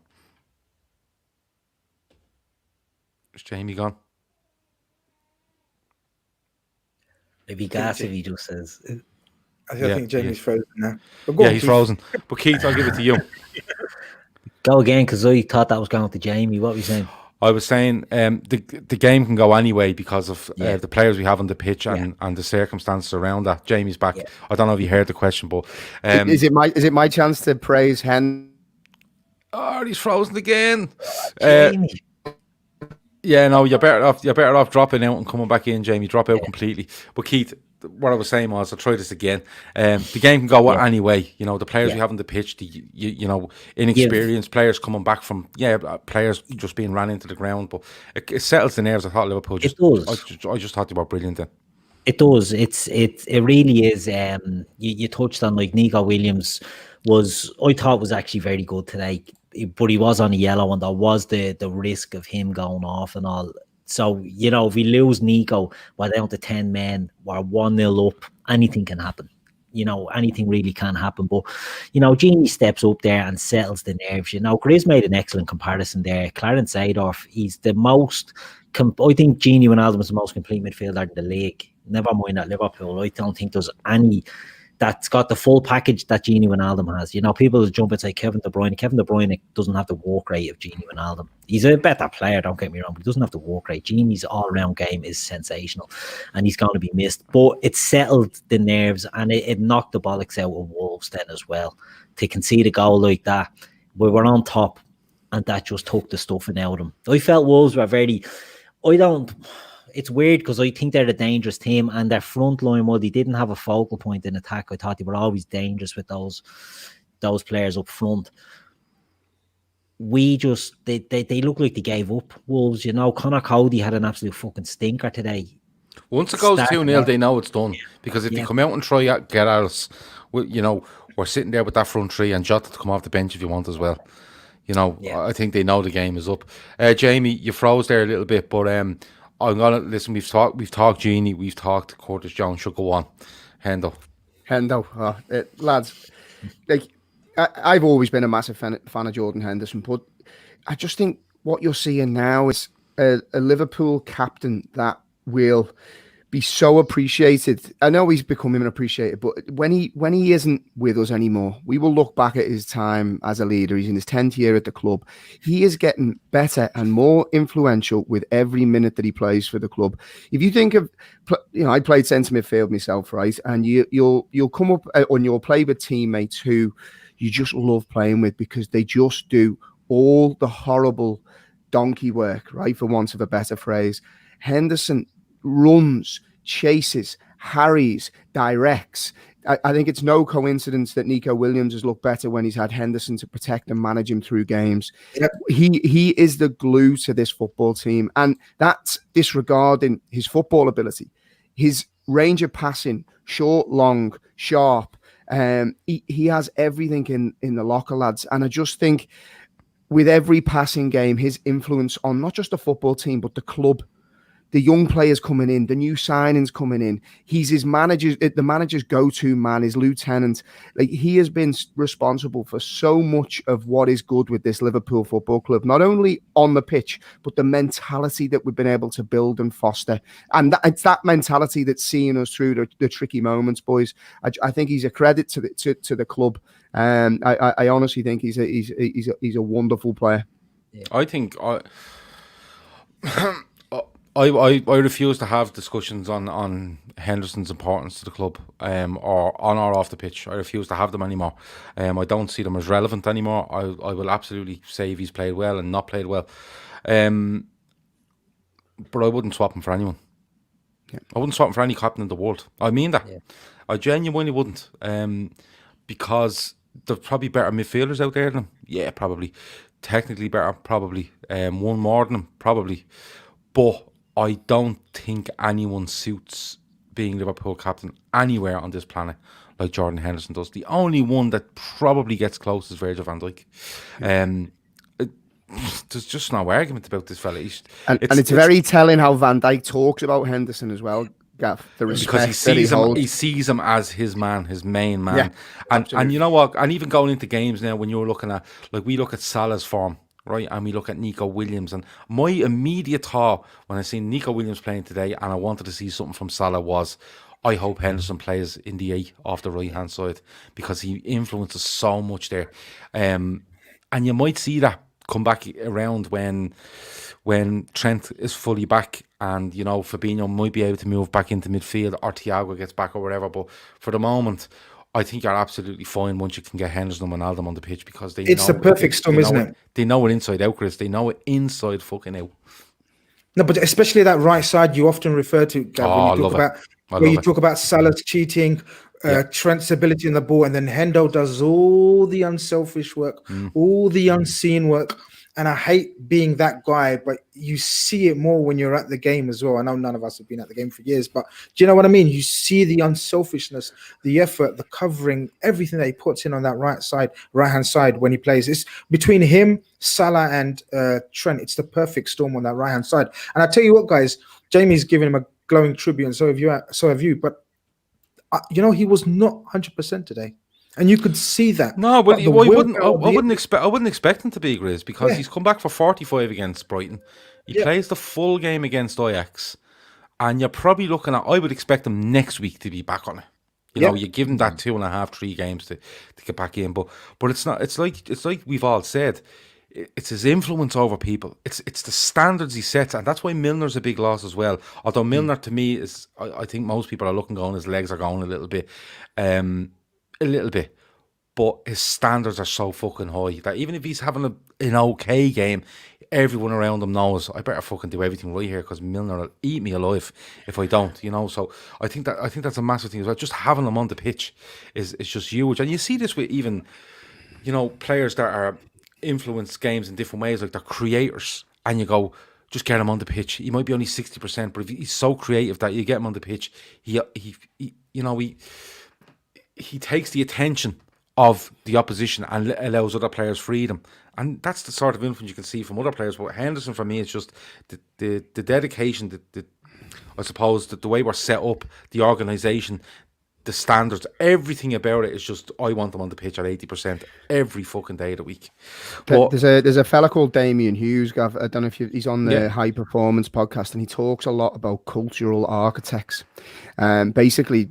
Is Jamie gone? If he gas, if he just says, I Yeah, think Jamie's yeah. frozen now. But go Yeah, on, he's Keith. frozen. But Keith, I'll give it to you. go again, because I thought that was going to Jamie. What were you saying? I was saying the game can go anyway because of the players we have on the pitch and the circumstances around that. Jamie's back. Yeah. I don't know if you heard the question, but Is it my chance to praise Hen? oh, he's frozen again. Jamie. Yeah, no, you're better off dropping out and coming back in, Jamie. Drop out completely. But Keith, what I was saying was, I'll try this again. The game can go anyway. You know, the players we have on the pitch, you know, inexperienced players coming back from players just being ran into the ground. But it settles the nerves. I thought Liverpool just, I just thought they were brilliant then. It does. It really is. You touched on, like, Nico Williams I thought was actually very good today, but he was on a yellow, and there was the risk of him going off and all. So, you know, if we lose Nico, we're down to 10 men, we're 1-0 up, anything can happen. You know, anything really can happen. But, you know, Genie steps up there and settles the nerves. You know, Grizz made an excellent comparison there. Clarence Seedorf, he's the most, I think Genie Wijnaldum is the most complete midfielder in the league. Never mind at Liverpool. I don't think there's any that's got the full package that Genie Wijnaldum has. You know, people jump and say Kevin De Bruyne. Kevin De Bruyne doesn't have the work rate of Genie Wijnaldum. He's a better player, don't get me wrong, but he doesn't have the work rate. Genie's all-round game is sensational, and he's going to be missed. But it settled the nerves, and it knocked the bollocks out of Wolves then as well. To concede a goal like that, we were on top, and that just took the stuffing out of them. I felt Wolves were very... It's weird because I think they're a dangerous team, and their front line, while they didn't have a focal point in attack, I thought they were always dangerous with those players up front. They look like they gave up. Wolves, you know, Connor Cody had an absolute fucking stinker today. Once it goes 2-0, they know it's done. Because if they come out and try to get at us, you know, we're sitting there with that front three, and Jota to come off the bench if you want as well. You know, I think they know the game is up. Jamie, you froze there a little bit, but I'm gonna listen. We've talked Genie, we've talked Curtis Jones. Should go on, Hendo, lads. Like, I've always been a massive fan of Jordan Henderson, but I just think what you're seeing now is a Liverpool captain that will be so appreciated. I know he's becoming appreciated, but when he isn't with us anymore, we will look back at his time as a leader. He's in his 10th year at the club. He is getting better and more influential with every minute that he plays for the club. If you think of, you know, I played centre midfield myself, right? And you'll come up and you'll play with teammates who you just love playing with because they just do all the horrible donkey work, right? For want of a better phrase. Henderson runs, chases, harries, directs. I think it's no coincidence that Nico Williams has looked better when he's had Henderson to protect and manage him through games. Yep. He is the glue to this football team, and that's disregarding his football ability. His range of passing, short, long, sharp. He has everything in the locker, lads. And I just think with every passing game, his influence on not just the football team, but the club the young players coming in, the new signings coming in. He's his the manager's go-to man, his lieutenant. Like, he has been responsible for so much of what is good with this Liverpool Football Club, not only on the pitch, but the mentality that we've been able to build and foster. And it's that mentality that's seeing us through the tricky moments, boys. I think he's a credit to the club. I honestly think he's a wonderful player. Yeah. I think I refuse to have discussions on Henderson's importance to the club, or on or off the pitch. I refuse to have them anymore. I don't see them as relevant anymore. I will absolutely say if he's played well and not played well, but I wouldn't swap him for anyone. Yeah. I wouldn't swap him for any captain in the world. I mean that. Yeah. I genuinely wouldn't, because there's probably better midfielders out there than him. Yeah, probably. Technically better, probably. One more than him, probably. But I don't think anyone suits being Liverpool captain anywhere on this planet like Jordan Henderson does. The only one that probably gets close is Virgil van Dijk. There's just no argument about this fella. It's very telling how Van Dijk talks about Henderson as well, Gav. The respect because he sees him as his man, his main man. Yeah, and you know what? And even going into games now, when you're looking at, like, we look at Salah's form, right, and we look at Nico Williams, and my immediate thought when I seen Nico Williams playing today and I wanted to see something from Salah was, I hope Henderson plays in the 8 off the right hand side, because he influences so much there. And you might see that come back around when Trent is fully back, and you know, Fabinho might be able to move back into midfield, or THIAGO gets back or whatever. But for the moment, I think you're absolutely fine once you can get Henderson and Wijnaldum on the pitch, because it's the perfect storm, isn't it? They know it inside out, Chris. They know it inside fucking out. No, but especially that right side you often refer to, Gav, when you talk about Salah's cheating, Trent's ability in the ball, and then Hendo does all the unselfish work, all the unseen work. And I hate being that guy, but you see it more when you're at the game as well. I know none of us have been at the game for years, but do you know what I mean? You see the unselfishness, the effort, the covering, everything that he puts in on that right-hand side when he plays. It's between him, Salah, and Trent. It's the perfect storm on that right-hand side. And I tell you what, guys, Jamie's giving him a glowing tribute, and so have you. But you know, he was not 100% today. And you could see that. No, but I wouldn't expect him to be, Grizz, because he's come back for 45 against Brighton. He plays the full game against Ajax, and you're probably looking at, I would expect him next week to be back on it. You know, you give him that 2.5, 3 games to get back in. But it's not. It's like we've all said. It's his influence over people. It's the standards he sets, and that's why Milner's a big loss as well. Although Milner, to me, is, I think most people are looking, going, his legs are going a little bit. But his standards are so fucking high that even if he's having an okay game, everyone around him knows, I better fucking do everything right here, because Milner will eat me alive if I don't, you know. So I think that's a massive thing as well. Just having him on the pitch is just huge. And you see this with even, you know, players that are influence games in different ways, like they're creators, and you go, just get him on the pitch. He might be only 60%, but if he's so creative that you get him on the pitch, he takes the attention of the opposition and allows other players freedom. And that's the sort of influence you can see from other players. But Henderson, for me, is just the dedication, I suppose, that the way we're set up, the organisation, the standards, everything about it is just, I want them on the pitch at 80% every fucking day of the week. But there's a fella called Damien Hughes, Gav. I don't know if he's on the High Performance podcast, and he talks a lot about cultural architects. Basically,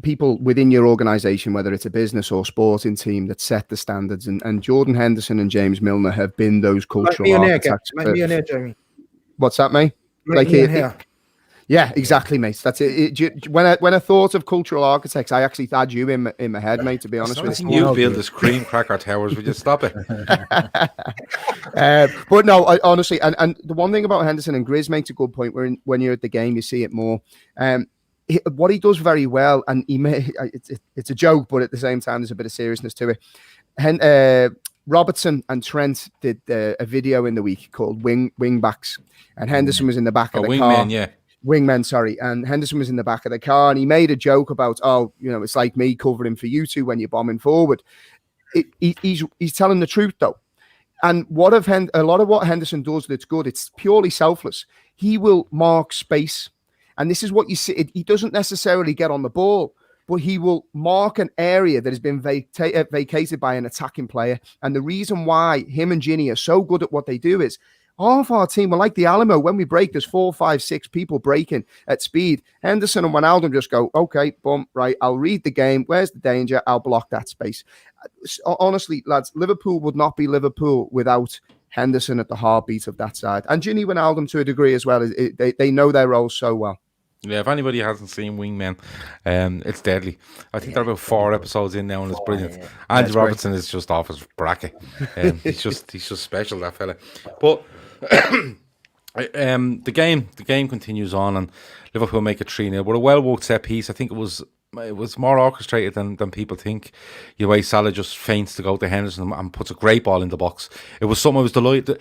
people within your organisation, whether it's a business or sporting team, that set the standards. And Jordan Henderson and James Milner have been those cultural architects. Like me and here, Jamie. What's that, mate? Like me and here. Yeah, exactly, mate. That's it. When I thought of cultural architects, I actually had you in my head, mate. To be honest with you, you build this cream cracker towers. Would you stop it? But no, honestly, and the one thing about Henderson, and Grizz makes a good point, when you're at the game, you see it more. What he does very well, and it's a joke, but at the same time, there's a bit of seriousness to it. Robertson and Trent did a video in the week called Wingbacks, and Henderson was in the back of the car. Wingmen, sorry. And Henderson was in the back of the car, and he made a joke about, it's like me covering for you two when you're bombing forward. He's telling the truth, though. And a lot of what Henderson does that's good, it's purely selfless. He will mark space. And this is what you see. He doesn't necessarily get on the ball, but he will mark an area that has been vacated by an attacking player. And the reason why him and Ginny are so good at what they do is half our team, we're like the Alamo. When we break, there's 4, 5, 6 people breaking at speed. Henderson and Wijnaldum just go, okay, boom, right, I'll read the game. Where's the danger? I'll block that space. Honestly, lads, Liverpool would not be Liverpool without Henderson at the heartbeat of that side. And Ginny Wijnaldum to a degree as well. They know their roles so well. Yeah, if anybody hasn't seen Wingmen, it's deadly. I think they're about 4 episodes in now, and it's brilliant. Yeah. Andy Robertson is just off his bracket. He's just special, that fella. But the game continues on, and Liverpool make it 3-0. But a well-worked set piece. I think it was more orchestrated than people think. The way Salah just feints to go to Henderson and puts a great ball in the box. It was something I was delighted.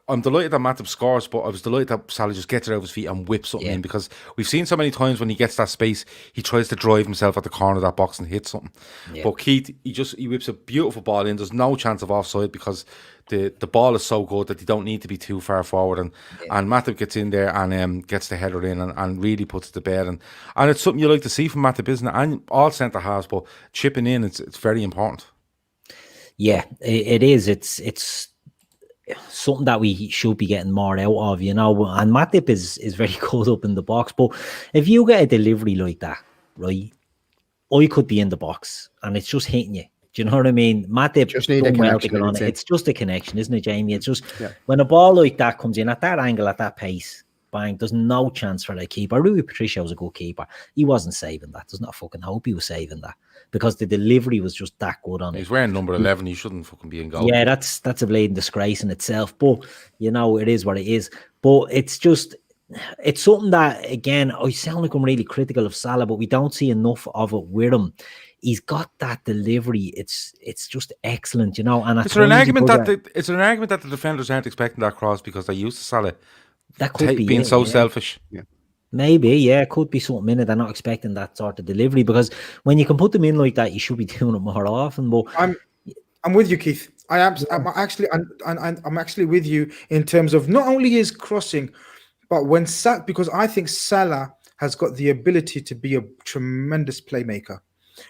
I'm delighted that Matip scores, but I was delighted that Salah just gets it out of his feet and whips something in, because we've seen so many times when he gets that space, he tries to drive himself at the corner of that box and hit something. Yeah. But Keith, he whips a beautiful ball in. There's no chance of offside because the ball is so good that they don't need to be too far forward, and Matip gets in there and gets the header in and really puts it to bed, and it's something you like to see from Matip, isn't it? And all centre halves, but chipping in, it's very important. Yeah, it is. It's something that we should be getting more out of, you know. And Matip is very good up in the box, but if you get a delivery like that, right, I could be in the box and it's just hitting you. Do you know what I mean? Matip just need a connection. It's just a connection, isn't it, Jamie? It's just when a ball like that comes in at that angle, at that pace, bang, there's no chance for the keeper. Rui Patricio was a good keeper. He wasn't saving that. There's not fucking hope he was saving that, because the delivery was just that good on it. He's wearing number 11. He shouldn't fucking be in goal. Yeah, that's a blatant disgrace in itself. But, you know, it is what it is. But it's something that, again, I sound like I'm really critical of Salah, but we don't see enough of it with him. He's got that delivery. It's just excellent, you know. And it's an argument that the defenders aren't expecting that cross because they're used to Salah. That could be being so selfish. Yeah. Maybe, yeah, it could be something in it. They're not expecting that sort of delivery, because when you can put them in like that, you should be doing it more often. But I'm with you, Keith. I'm actually with you in terms of not only his crossing, but because I think Salah has got the ability to be a tremendous playmaker.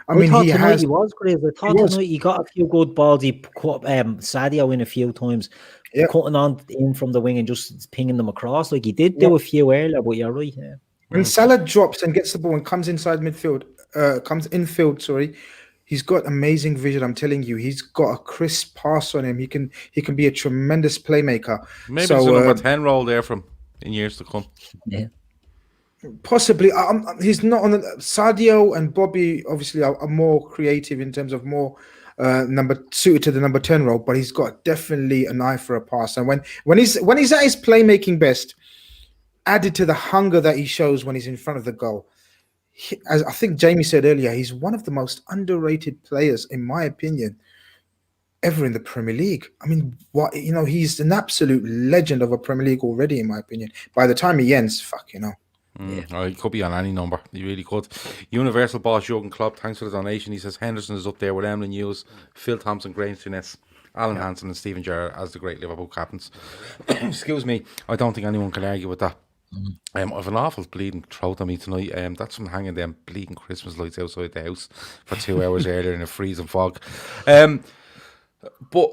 I mean, he was great. I thought tonight he got a few good balls. He caught Sadio in a few times, cutting on in from the wing and just pinging them across. Like he did do a few earlier, but you're right. Yeah. When Salah drops and gets the ball and comes inside midfield, he's got amazing vision. I'm telling you, he's got a crisp pass on him. He can be a tremendous playmaker. Maybe it's a number 10 role there from in years to come. Yeah. Possibly. He's not on the Sadio and Bobby. Obviously, are more creative in terms of more suited to the number 10 role. But he's got definitely an eye for a pass. And when he's at his playmaking best, added to the hunger that he shows when he's in front of the goal, as I think Jamie said earlier, he's one of the most underrated players, in my opinion, ever in the Premier League. I mean, he's an absolute legend of a Premier League already, in my opinion. By the time he ends, he could be on any number. He really could. Universal boss Jurgen Klopp, thanks for the donation. He says Henderson is up there with Emlyn Hughes, Phil Thompson, Graham Souness, Alan Hansen and Steven Gerrard as the great Liverpool captains. Excuse me, I don't think anyone can argue with that. I have an awful bleeding throat on me tonight. That's from hanging them bleeding Christmas lights outside the house for 2 hours earlier in a freezing fog. But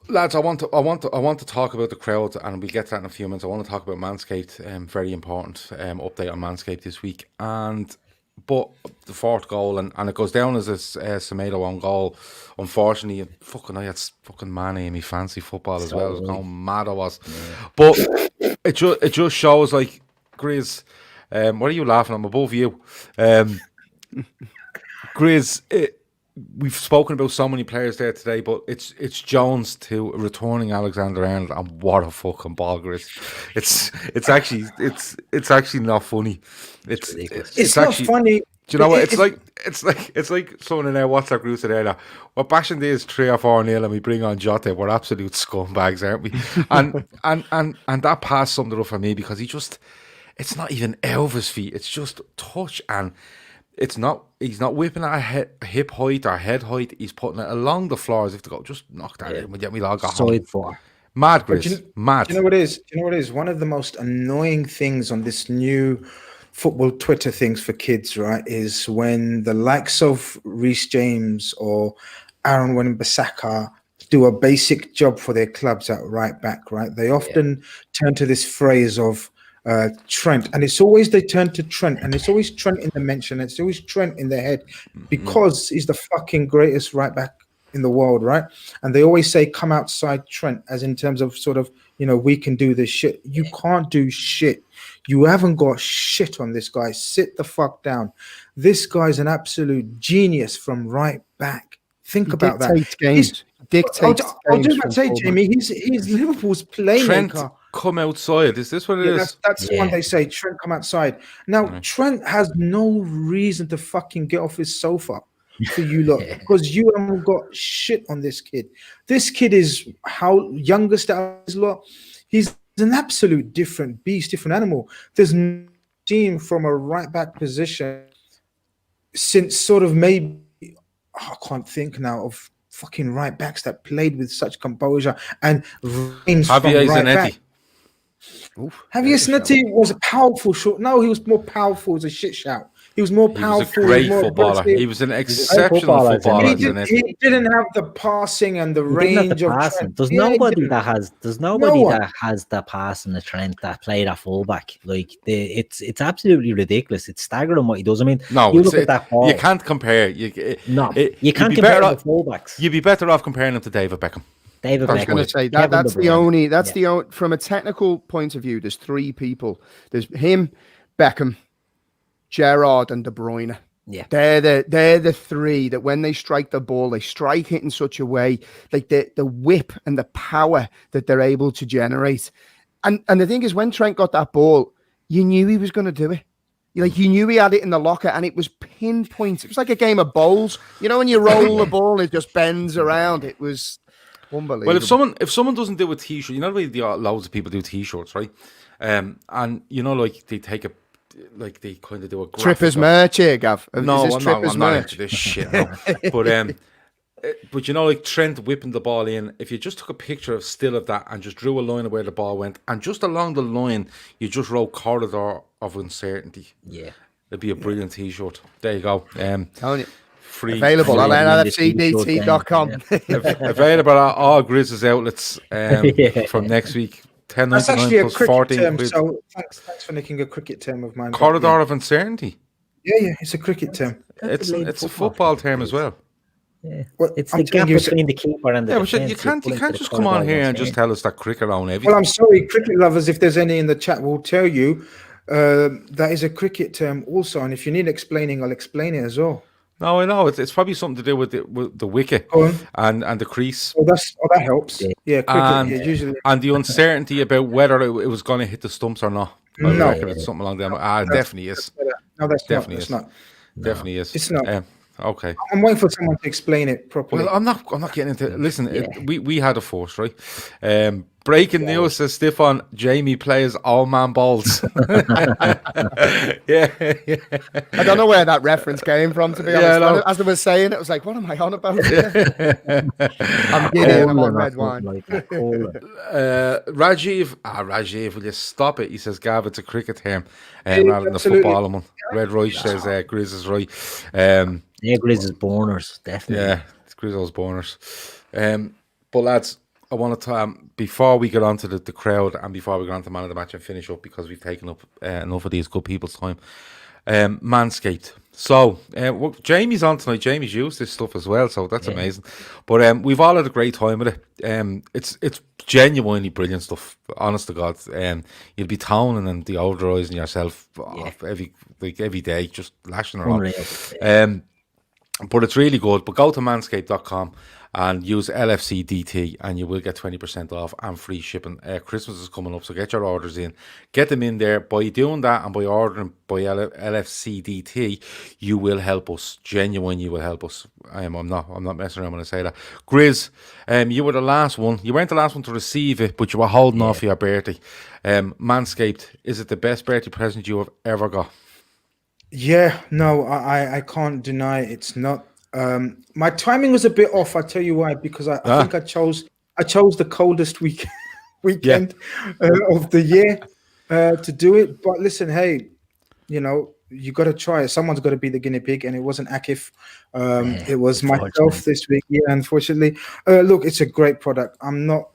lads, I want to talk about the crowd, and we'll get to that in a few minutes. I want to talk about Manscaped. Very important update on Manscaped this week. But the fourth goal, and it goes down as a Semedo on goal. Unfortunately, I had fucking Mane in me fancy football as well. How mad I was. Yeah. But it just shows, like, Grizz, what are you laughing at? I'm above you. Grizz, we've spoken about so many players there today, but it's Jones to returning Alexander-Arnold, and what a fucking ball, Grizz. It's actually not funny. It's not actually funny. Do you know what? It's like someone in our WhatsApp group said earlier, we're bashing these 3 or 4-0 and we bring on Jota. We're absolute scumbags, aren't we? and that pass summed it up for me, because it's not even out of his feet. It's just touch, and he's not whipping at hip height or head height. He's putting it along the floor as if to go, just knock that in. We'll get me log side four. Mad, But Grizz. Mad. do you know what it is? Do you know what it is? One of the most annoying things on this new football Twitter things for kids, right, is when the likes of Reece James or Aaron Wan-Bissaka do a basic job for their clubs at right back, right? They often turn to this phrase of Trent, and it's always they turn to Trent, and it's always Trent in the mention, it's always Trent in their head because he's the fucking greatest right back in the world, right? And they always say come outside Trent, as in terms of sort of, you know, we can do this shit. You can't do shit. You haven't got shit on this guy. Sit the fuck down. This guy's an absolute genius from right back. Think about that. Games. Dictates I'll games do that. Say, Jamie, he's Liverpool's playmaker. Trent, come outside. Is this what it is? That's the one they say. Trent, come outside. Now, Trent has no reason to fucking get off his sofa for you lot because you haven't got shit on this kid. This kid is how youngest out of his lot. He's an absolute different beast, different animal. There's no team from a right back position since sort of maybe I can't think now of fucking right backs that played with such composure and range from right back. Javier Zanetti was a powerful shot. No, he was more powerful as a shit shout. He was more powerful. He was a great footballer. He was an exceptional footballer. He didn't have the passing and the range of passing. There's nobody that has the pass in the Trent that played at fullback. Like it's absolutely ridiculous. It's staggering what he does. I mean, no, you look at that ball. You can't compare. You can't compare the fullbacks. You'd be better off comparing him to David Beckham. I was going to say that's the only. From a technical point of view. There's three people. There's him, Beckham, Gerrard, and De Bruyne. Yeah, they're the three that when they strike the ball, they strike it in such a way, like the whip and the power that they're able to generate. And the thing is, when Trent got that ball, you knew he was going to do it. Like you knew he had it in the locker, and it was pinpoint. It was like a game of bowls. You know, when you roll the ball, it just bends around. It was unbelievable. Well, if someone doesn't do a t-shirt, you know the way loads of people do t-shirts, right? And you know, like they take like they kind of do a Trippers merch here, Gav. No, I'm not into this shit. No. But you know, like Trent whipping the ball in. If you just took a picture of that and just drew a line of where the ball went, and just along the line, you just wrote "corridor of uncertainty." Yeah, it'd be a brilliant t-shirt. There you go. Free, available on LFCDT.com. Available at all Grizz's outlets from next week. That's actually a plus cricket 14 term. quid. So thanks for nicking a cricket term of mine. Corridor of uncertainty. Yeah, it's a cricket term. It's a football term as well. Yeah. Well, it's the gap between the keeper and the defense. You can't just come on here and just tell us that cricket on everything. Well, I'm sorry, cricket lovers, if there's any in the chat, we'll tell you that is a cricket term also. And if you need explaining, I'll explain it as well. No, I know. It's probably something to do with the wicket and the crease. Oh, that helps. Yeah, cricket. Usually. And the uncertainty about whether it was going to hit the stumps or not. No. It's something along them. It definitely is. No, that's definitely not. Is. Definitely is. It's not. Okay. I'm waiting for someone to explain it properly. Well, I'm not getting into it. Listen, we had a force, right? Breaking news says Stefan, Jamie plays all man balls. yeah. I don't know where that reference came from, to be honest. No. As I was saying it, I was like, what am I on about? I'm getting I'm on red wine. Rajiv, will you stop it? He says, Gav, it's a cricket term rather than a football one. Red Reich says Grizz is right. Grizz is borners, definitely. Yeah, it's Grizzle's borners. But lads, I want to before we get on to the crowd and before we get on to man of the match and finish up, because we've taken up enough of these good people's time. Manscaped. So Jamie's on tonight. Jamie's used this stuff as well, so that's amazing. But we've all had a great time with it. It's genuinely brilliant stuff. Honest to God, you'll be toning and deodorizing yourself off every day, just lashing around. But it's really good. But go to manscaped.com and use LFC DT and you will get 20% off and free shipping. Christmas is coming up, so get your orders in. Get them in there. By doing that and by ordering by LFC DT, you will help us. Genuinely, you will help us. I'm not messing around when I say that. Grizz, you were the last one. You weren't the last one to receive it, but you were holding off for your birthday. Manscaped, is it the best birthday present you have ever got? Yeah, no, I can't deny it's not. My timing was a bit off. I'll tell you why, because I think I chose the coldest week. weekend of the year to do it. But listen, hey, you know, you got to try it. Someone's got to be the guinea pig, and it wasn't Akif. It was myself this week. Yeah, unfortunately. Look, it's a great product. I'm not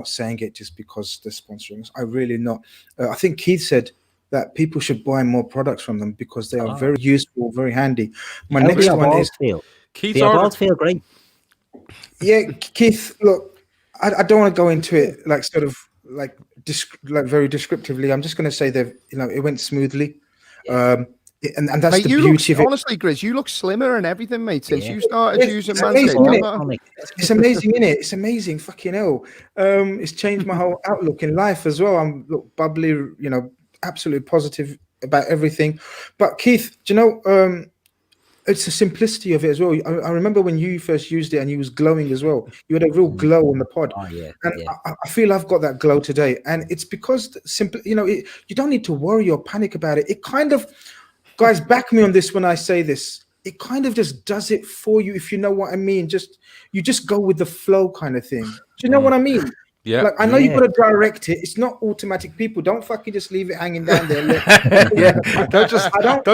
saying it just because they're sponsoring us. I really not. I think Keith said that people should buy more products from them because they are very useful, very handy. My next one is Keith. The balls feel great. Yeah, Keith. Look, I don't want to go into it like sort of like very descriptively. I'm just going to say that it went smoothly. And that's mate, the beauty of it. Honestly, Grizz, you look slimmer and everything, mate, since you started using Manscaped. It's amazing, innit? It's amazing, fucking hell. It's changed my whole outlook in life as well. I'm bubbly, absolutely positive about everything. But Keith, do you know, it's the simplicity of it as well. I remember when you first used it and you was glowing as well. You had a real glow on the pod. I feel I've got that glow today. And it's because simple, you don't need to worry or panic about it. It kind of, guys, back me on this when I say this. It kind of just does it for you, if you know what I mean. You just go with the flow kind of thing. Do you know what I mean? Yeah. Like, I know you've got to direct it. It's not automatic. People don't fucking just leave it hanging down there. Don't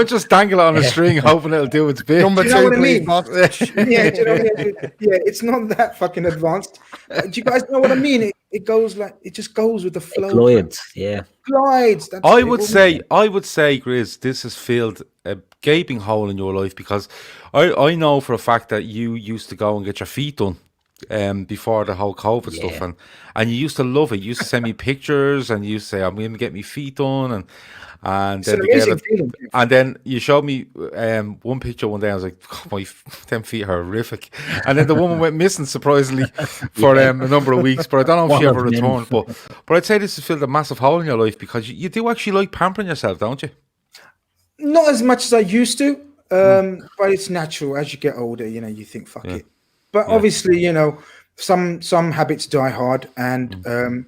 just dangle it on a string hoping it'll do its bit. Number do you know two, what I mean? please, It's not that fucking advanced. Do you guys know what I mean? It goes like it just goes with the flow. Glides, yeah. Glides. I would say, Grizz, this has filled a gaping hole in your life, because I know for a fact that you used to go and get your feet done before the whole COVID stuff, and you used to love it. You used to send me pictures, and you used to say, I'm going to get my feet done, and then you showed me one picture one day. I was like, oh, them feet are horrific. And then the woman went missing, surprisingly, for a number of weeks. But I don't know if she ever returned. But I'd say this has filled a massive hole in your life, because you do actually like pampering yourself, don't you? Not as much as I used to, but it's natural. As you get older, you think, fuck it. But obviously, some habits die hard, and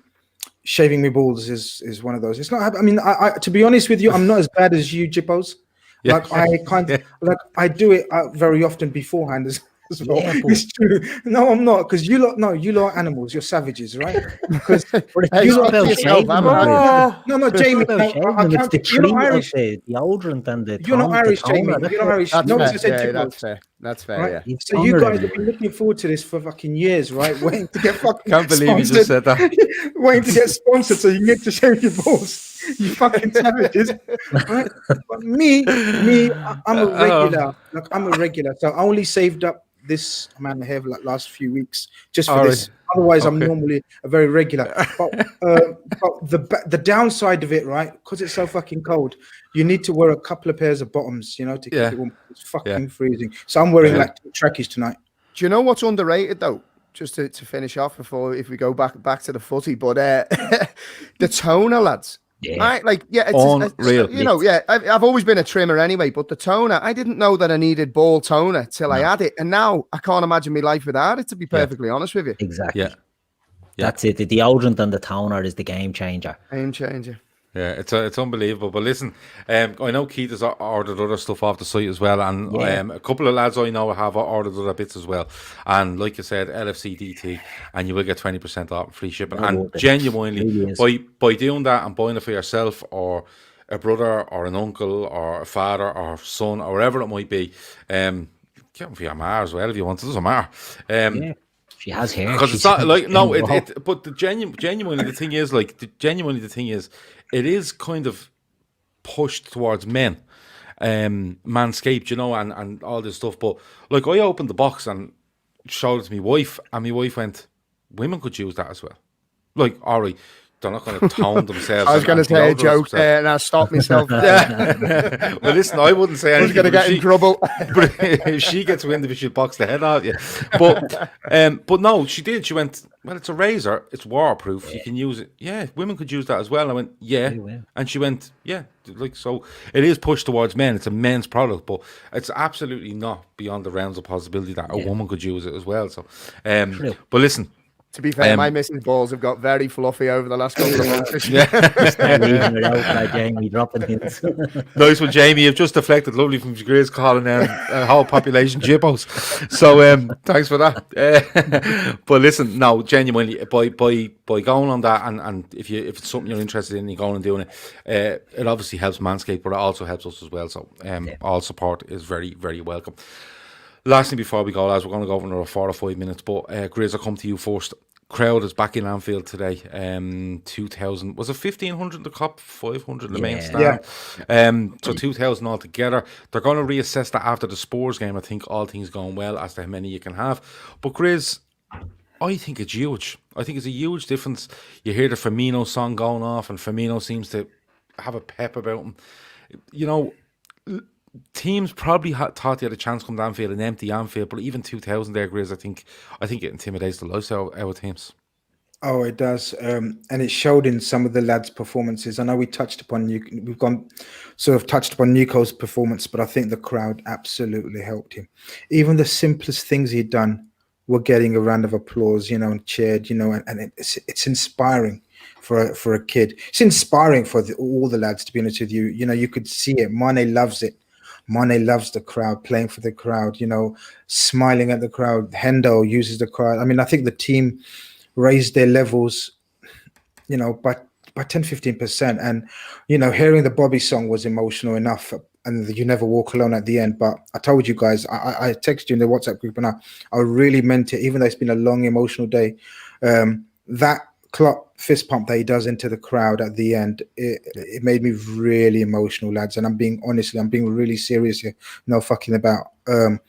shaving my balls is one of those. It's not. I mean, I to be honest with you, I'm not as bad as you, Jippos. Yeah. Like I do it very often beforehand as well. It's true. No, I'm not, because you lot are animals. You're savages, right? Because you lot no, Jamie. It's the cream of the deodorant and the. You're not Irish, Jamie. You're not Irish. That's fair. Yeah. So you guys have been looking forward to this for fucking years, right? Waiting to get fucking. Can't believe you just said that. Waiting to get sponsored so you can get to shave your balls. You fucking savages, right? But me, I'm a regular. Like, I'm a regular. So I only saved up this amount of hair like last few weeks just for this. Otherwise, I'm normally a very regular. But the downside of it, right? Because it's so fucking cold, you need to wear a couple of pairs of bottoms, to keep it warm. It's fucking freezing. So I'm wearing like trackies tonight. Do you know what's underrated though? Just to finish off before, if we go back to the footy, but the toner, lads. Yeah. It's unreal. I've always been a trimmer anyway, but the toner, I didn't know that I needed ball toner till I had it, and now I can't imagine my life without it, to be perfectly honest with you. Exactly. Yeah. That's it. The deodorant and the toner is the game changer. Yeah, it's unbelievable. But listen, I know Keith has ordered other stuff off the site as well, and a couple of lads I know have ordered other bits as well. And like you said, LFC DT, and you will get 20% off free shipping. And genuinely, by doing that and buying it for yourself or a brother or an uncle or a father or son or whatever it might be, get them for your ma as well if you want. It doesn't matter. She has hair. Because it's not like but the genuinely the thing is, it is kind of pushed towards men, Manscaped, and all this stuff. But like, I opened the box and showed it to my wife, and my wife went, "Women could use that as well." Like, all right, they're not going to tone themselves. I was going to say a joke there, and I stopped myself. Well, listen, I wouldn't say anything. I was going to get in trouble. But if she gets wind of it, she'll box the head out of you. But no, she did. She went, well, it's a razor. It's waterproof. You can use it. Yeah, women could use that as well. I went, yeah. And she went, yeah. Like, so it is pushed towards men. It's a men's product, but it's absolutely not beyond the realms of possibility that a woman could use it as well. So, but listen, To be fair, my missus' balls have got very fluffy over the last couple of months. Start leaving it out by Jamie dropping hints. Nice one, Jamie. You've just deflected lovely from Grace calling a whole population jippos. So thanks for that. But listen, no, genuinely, by going on that, and if it's something you're interested in, you going and doing it, it obviously helps Manscaped, but it also helps us as well. So all support is very, very welcome. Last thing before we go, lads, we're going to go over another 4 or 5 minutes, but Grizz, I'll come to you first. Crowd is back in Anfield today. 2,000, was it 1,500 in the Cop, 500 in the main stand? So 2,000 altogether. They're going to reassess that after the Spurs game. I think all things going well as to how many you can have. But Grizz, I think it's huge. I think it's a huge difference. You hear the Firmino song going off, and Firmino seems to have a pep about him. You know, teams probably thought they had a chance to come to Anfield and empty Anfield, but even 2,000 there, Grizz, I think it intimidates the lives out of teams. Oh, it does, and it showed in some of the lads' performances. I know we've touched upon Nico's performance, but I think the crowd absolutely helped him. Even the simplest things he'd done were getting a round of applause, and cheered, and it's inspiring for a kid. It's inspiring for all the lads, to be honest with you. You could see it. Mane loves it. Mane loves the crowd, playing for the crowd, smiling at the crowd. Hendo uses the crowd. I mean, I think the team raised their levels, by 10-15%. And, hearing the Bobby song was emotional enough, and You Never Walk Alone at the end. But I told you guys, I texted you in the WhatsApp group, and I really meant it, even though it's been a long, emotional day. That Klopp fist pump that he does into the crowd at the end, it made me really emotional, lads. And I'm being really serious here, no fucking about. And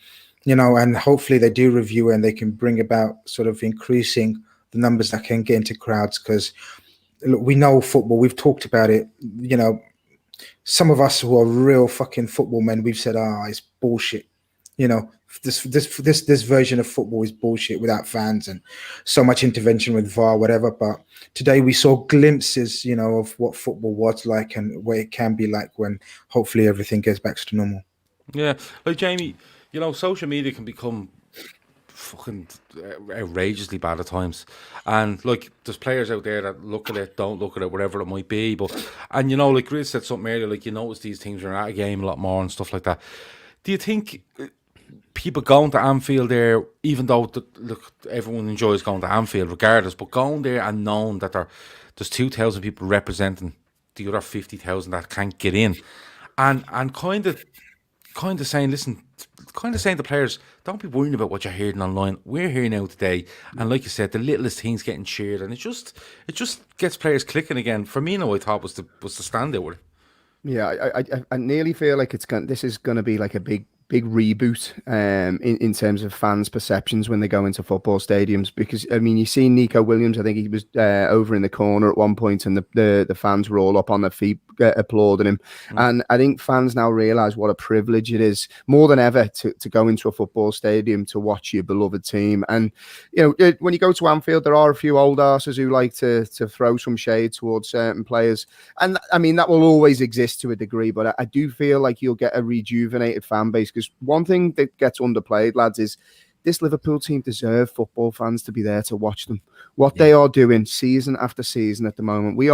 hopefully they do review it and they can bring about sort of increasing the numbers that can get into crowds, because we know football. We've talked about it. Some of us who are real fucking football men, we've said, it's bullshit. This version of football is bullshit without fans and so much intervention with VAR, whatever. But today we saw glimpses, of what football was like and what it can be like when hopefully everything gets back to normal. Yeah, like Jamie, social media can become fucking outrageously bad at times, and like there's players out there that look at it, don't look at it, whatever it might be. But like Grizz said something earlier, like you notice these teams are at a game a lot more and stuff like that. Do you think people going to Anfield there, even though look, everyone enjoys going to Anfield regardless, but going there and knowing that there's 2,000 people representing the other 50,000 that can't get in, and kind of saying, listen, kind of saying to players, don't be worrying about what you're hearing online. We're here now today, and like you said, the littlest things getting cheered, and it just gets players clicking again. Firmino, I thought was the standout with it. Yeah, I nearly feel like this is going to be like a big reboot in terms of fans' perceptions when they go into football stadiums, because I mean, you see Nico Williams, I think he was over in the corner at one point, and the fans were all up on their feet applauding him. And I think fans now realise what a privilege it is more than ever to go into a football stadium to watch your beloved team. And when you go to Anfield, there are a few old arses who like to throw some shade towards certain players, and I mean that will always exist to a degree, but I do feel like you'll get a rejuvenated fan base. Because one thing that gets underplayed, lads, is this Liverpool team deserve football fans to be there to watch them. What they are doing season after season at the moment. We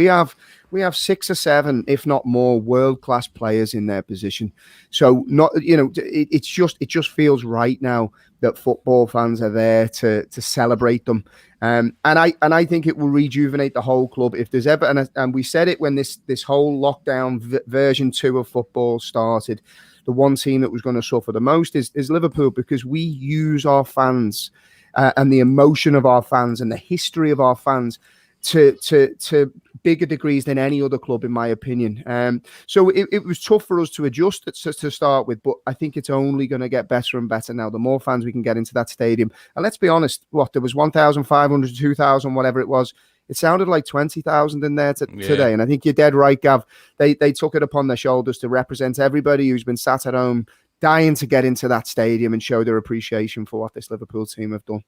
have 6 or 7, if not more, world-class players in their position. So it just feels right now that football fans are there to celebrate them. And I think it will rejuvenate the whole club. If there's ever, and we said it when this whole lockdown version 2 of football started, the one team that was going to suffer the most is Liverpool, because we use our fans and the emotion of our fans and the history of our fans to bigger degrees than any other club, in my opinion. So it was tough for us to adjust to start with, but I think it's only going to get better and better now. The more fans we can get into that stadium, and let's be honest, there was 1,500, 2,000, whatever it was. It sounded like 20,000 in there today. And I think you're dead right, Gav. They took it upon their shoulders to represent everybody who's been sat at home dying to get into that stadium and show their appreciation for what this Liverpool team have done.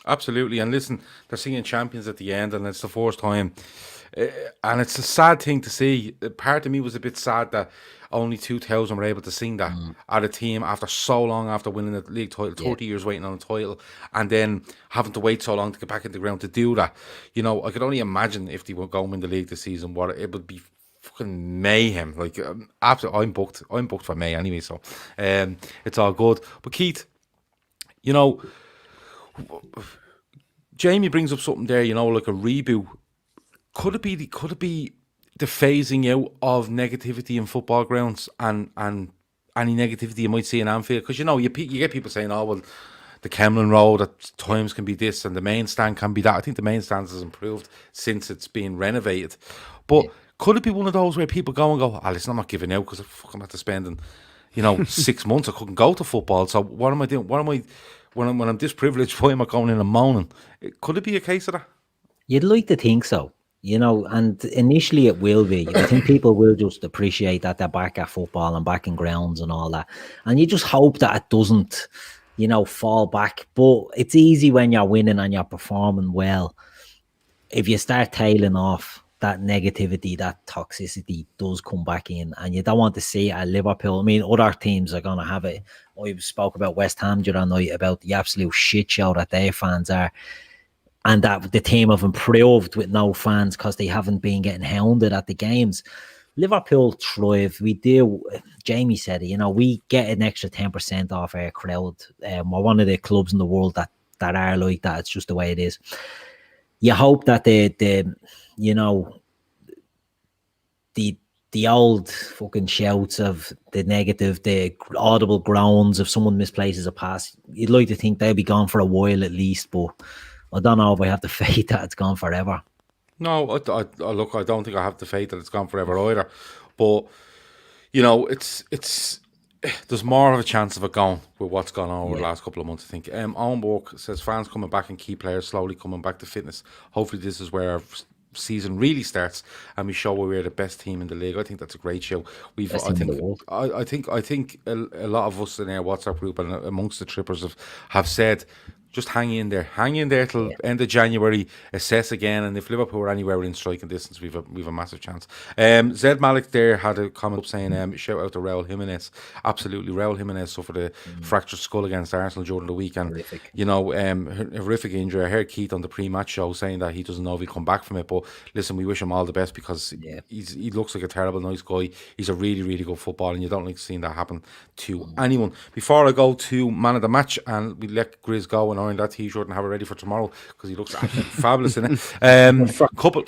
Absolutely. And listen, they're singing champions at the end, and it's the first time. And it's a sad thing to see. Part of me was a bit sad that only 2,000 were able to sing that at a team after so long after winning the league title, 30 years waiting on a title, and then having to wait so long to get back into the ground to do that. You know, I could only imagine if they were going to win the league this season, what it would be fucking mayhem. Like, absolutely, I'm booked. I'm booked for May anyway, so it's all good. But Keith, you know, Jamie brings up something there, you know, like a reboot. Could it be the phasing out of negativity in football grounds and any negativity you might see in Anfield? Because, you know, you get people saying, oh, well, the Kemlin Road at times can be this and the main stand can be that. I think the main stand has improved since it's been renovated. But could it be one of those where people go, oh, listen, I'm not giving out because I'm after spending, 6 months. I couldn't go to football. So what am I doing? When I'm this privileged, why am I going in and moaning? Could it be a case of that? You'd like to think so, and initially it will be. I think people will just appreciate that they're back at football and back in grounds and all that. And you just hope that it doesn't, fall back. But it's easy when you're winning and you're performing well. If you start tailing off, that negativity, that toxicity does come back in, and you don't want to see it at Liverpool. I mean, other teams are going to have it. I spoke about West Ham the other night about the absolute shit show that their fans are, and that the team have improved with no fans because they haven't been getting hounded at the games. Liverpool thrive. We do. Jamie said it. We get an extra 10% off our crowd. We're one of the clubs in the world that are like that. It's just the way it is. You hope that the old fucking shouts of the negative, the audible groans if someone misplaces a pass, you'd like to think they'll be gone for a while at least, but I don't know if I have the faith that it's gone forever. No, look, I don't think I have the faith that it's gone forever either. But, it's there's more of a chance of it going with what's gone on over the last couple of months, I think. Owen Burke says fans coming back and key players slowly coming back to fitness. Hopefully this is where our season really starts and we show where we're the best team in the league. I think that's a great show. I think a lot of us in our WhatsApp group and amongst the trippers have said, just hang in there till end of January, assess again, and if Liverpool are anywhere within striking distance, we've a massive chance. Zed Malik there had a comment up saying, shout out to Raul Jimenez. Absolutely, Raul Jimenez suffered a fractured skull against Arsenal during the weekend. Horrific. Horrific injury. I heard Keith on the pre-match show saying that he doesn't know if he'll come back from it, but listen, we wish him all the best because he looks like a terrible nice guy. He's a really, really good footballer, and you don't like seeing that happen to anyone. Before I go to man of the match, and we let Grizz go and iron that t-shirt and have it ready for tomorrow because he looks absolutely fabulous in it. Couple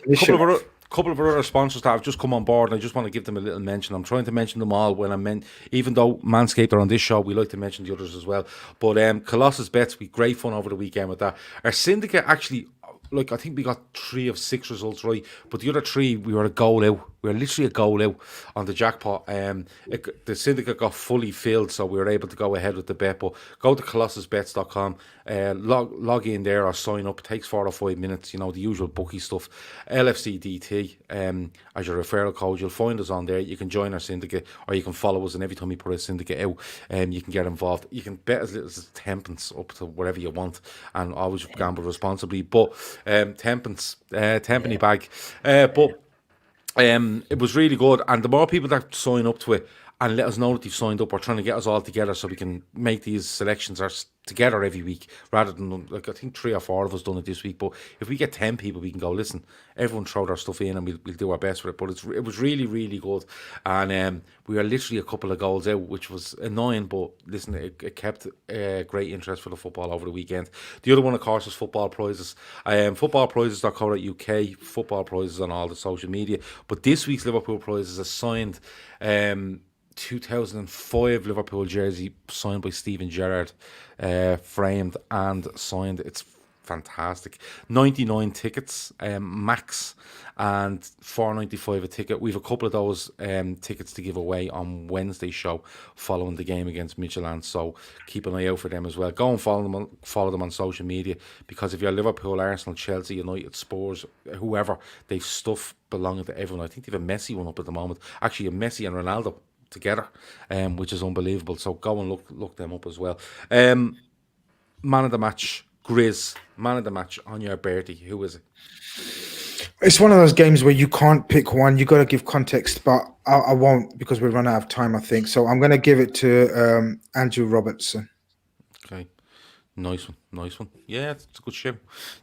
of our other sponsors that have just come on board, and I just want to give them a little mention. I'm trying to mention them all when even though Manscaped are on this show, we like to mention the others as well. But Colossus Bets, we had great fun over the weekend with that. Our syndicate actually, I think we got 3 of 6 results right, but the other 3 we were a goal out. We were literally a goal out on the jackpot. The syndicate got fully filled, so we were able to go ahead with the bet. But go to colossusbets.com, log in there or sign up. It takes 4 or 5 minutes, the usual bookie stuff. LFC DT as your referral code. You'll find us on there. You can join our syndicate, or you can follow us, and every time we put a syndicate out, you can get involved. You can bet as little as 10pence up to whatever you want, and always gamble responsibly. But 10pence, 10penny bag. But it was really good, and the more people that sign up to it and let us know that they've signed up, we're trying to get us all together so we can make these selections together every week, rather than, I think 3 or 4 of us done it this week. But if we get 10 people, we can go, listen, everyone throw their stuff in and we'll do our best with it. But it was really, really good, and we were literally a couple of goals out, which was annoying, but listen, it kept great interest for the football over the weekend. The other one, of course, was football prizes. Footballprizes.co.uk, football prizes on all the social media. But this week's Liverpool prizes is signed 2005 Liverpool jersey signed by Steven Gerrard, framed and signed. It's fantastic. 99 tickets max, and $4.95 a ticket. We've a couple of those tickets to give away on Wednesday's show following the game against Midfield, so keep an eye out for them as well. Go and follow them on social media, because if you're Liverpool, Arsenal, Chelsea, United, Spurs, whoever, they've stuff belonging to everyone. I think they have a Messi one up at the moment, actually a Messi and Ronaldo together, which is unbelievable. So go and look them up as well. Man of the match, Grizz, man of the match on your birthday. Who is it? It's one of those games where you can't pick one. You got to give context, but I won't because we run out of time, I think. So I'm going to give it to Andrew Robertson. Okay. Nice one. Yeah, it's a good show.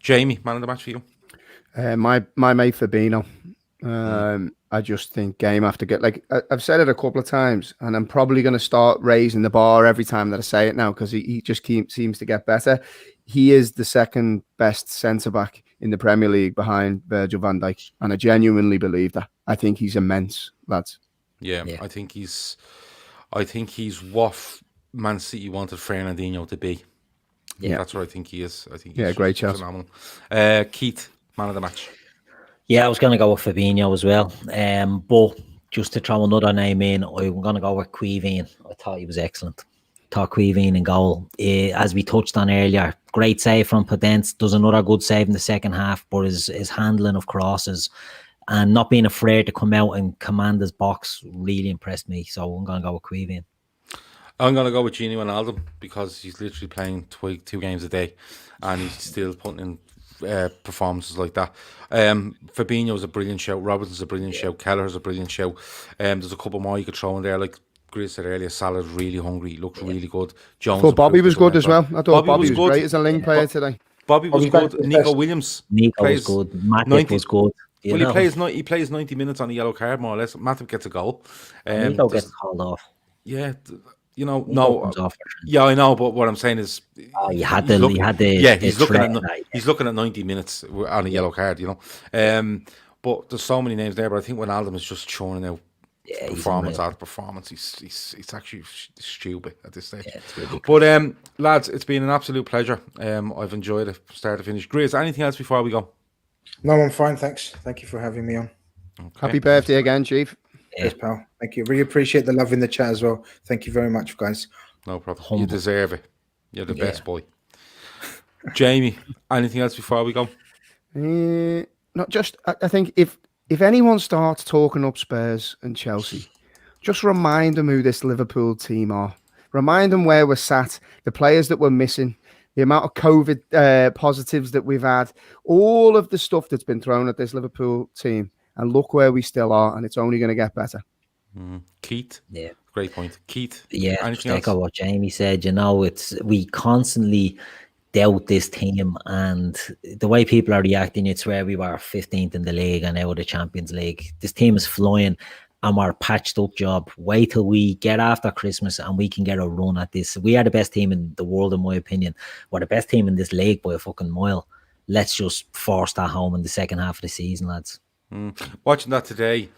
Jamie, man of the match for you? My mate Fabinho. I just think game after game, like I've said it a couple of times, and I'm probably going to start raising the bar every time that I say it now because he just seems to get better. He is the second best centre back in the Premier League behind Virgil van Dijk, and I genuinely believe that. I think he's immense, lads. Yeah. I think he's what Man City wanted Fernandinho to be. Yeah, that's what I think he is. I think he's great shout. Phenomenal. Keith, man of the match. Yeah, I was going to go with Fabinho as well. But just to throw another name in, I'm going to go with Quiveen. I thought he was excellent. Thought Quiveen in goal. As we touched on earlier, great save from Podence. Does another good save in the second half, but his handling of crosses and not being afraid to come out and command his box really impressed me. So I'm going to go with Quiveen. I'm going to go with Gini Wijnaldum because he's literally playing 2 games a day and he's still putting in performances like that. Fabinho's a brilliant shout. Robertson's a brilliant shout. Kelleher's a brilliant shout. There's a couple more you could throw in there. Like Chris said earlier, Salah's really hungry. He looks really good. Jones. I thought Bobby was good as well. I thought Bobby was great as a link player today. Bobby was good. Nico Williams. Was good. Matip was good. He plays 90 minutes on a yellow card, more or less. Matip gets a goal. Nico gets called off. Yeah, I know, but what I'm saying is, he's looking at 90 minutes on a yellow card, but there's so many names there. But I think Wijnaldum is just churning out performance after performance. He's actually stupid at this stage. But lads, it's been an absolute pleasure. I've enjoyed it, start to finish. Grizz, anything else before we go? No, I'm fine, thanks. Thank you for having me on. Okay. Happy birthday again, Chief. Yes, pal. Thank you. Really appreciate the love in the chat as well. Thank you very much, guys. No problem. You deserve it. You're the best boy. Jamie, anything else before we go? Not just. I think if anyone starts talking up Spurs and Chelsea, just remind them who this Liverpool team are. Remind them where we're sat, the players that we're missing, the amount of COVID positives that we've had, all of the stuff that's been thrown at this Liverpool team. And look where we still are, and it's only going to get better. Keith, great point. Keith, just echo what Jamie said. We constantly doubt this team, and the way people are reacting, it's where we were 15th in the league and now the Champions League. This team is flying, and we're a patched up job. Wait till we get after Christmas and we can get a run at this. We are the best team in the world, in my opinion. We're the best team in this league by a fucking mile. Let's just force that home in the second half of the season, lads. Watching that today,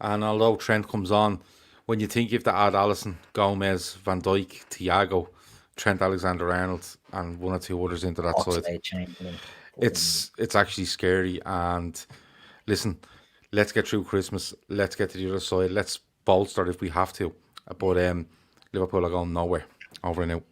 and although Trent comes on, when you think you have to add Alisson, Gomez, Van Dijk, Thiago, Trent Alexander-Arnold, and one or two others into that side, it's actually scary. And listen, let's get through Christmas. Let's get to the other side. Let's bolster if we have to. But Liverpool are going nowhere. Over and out.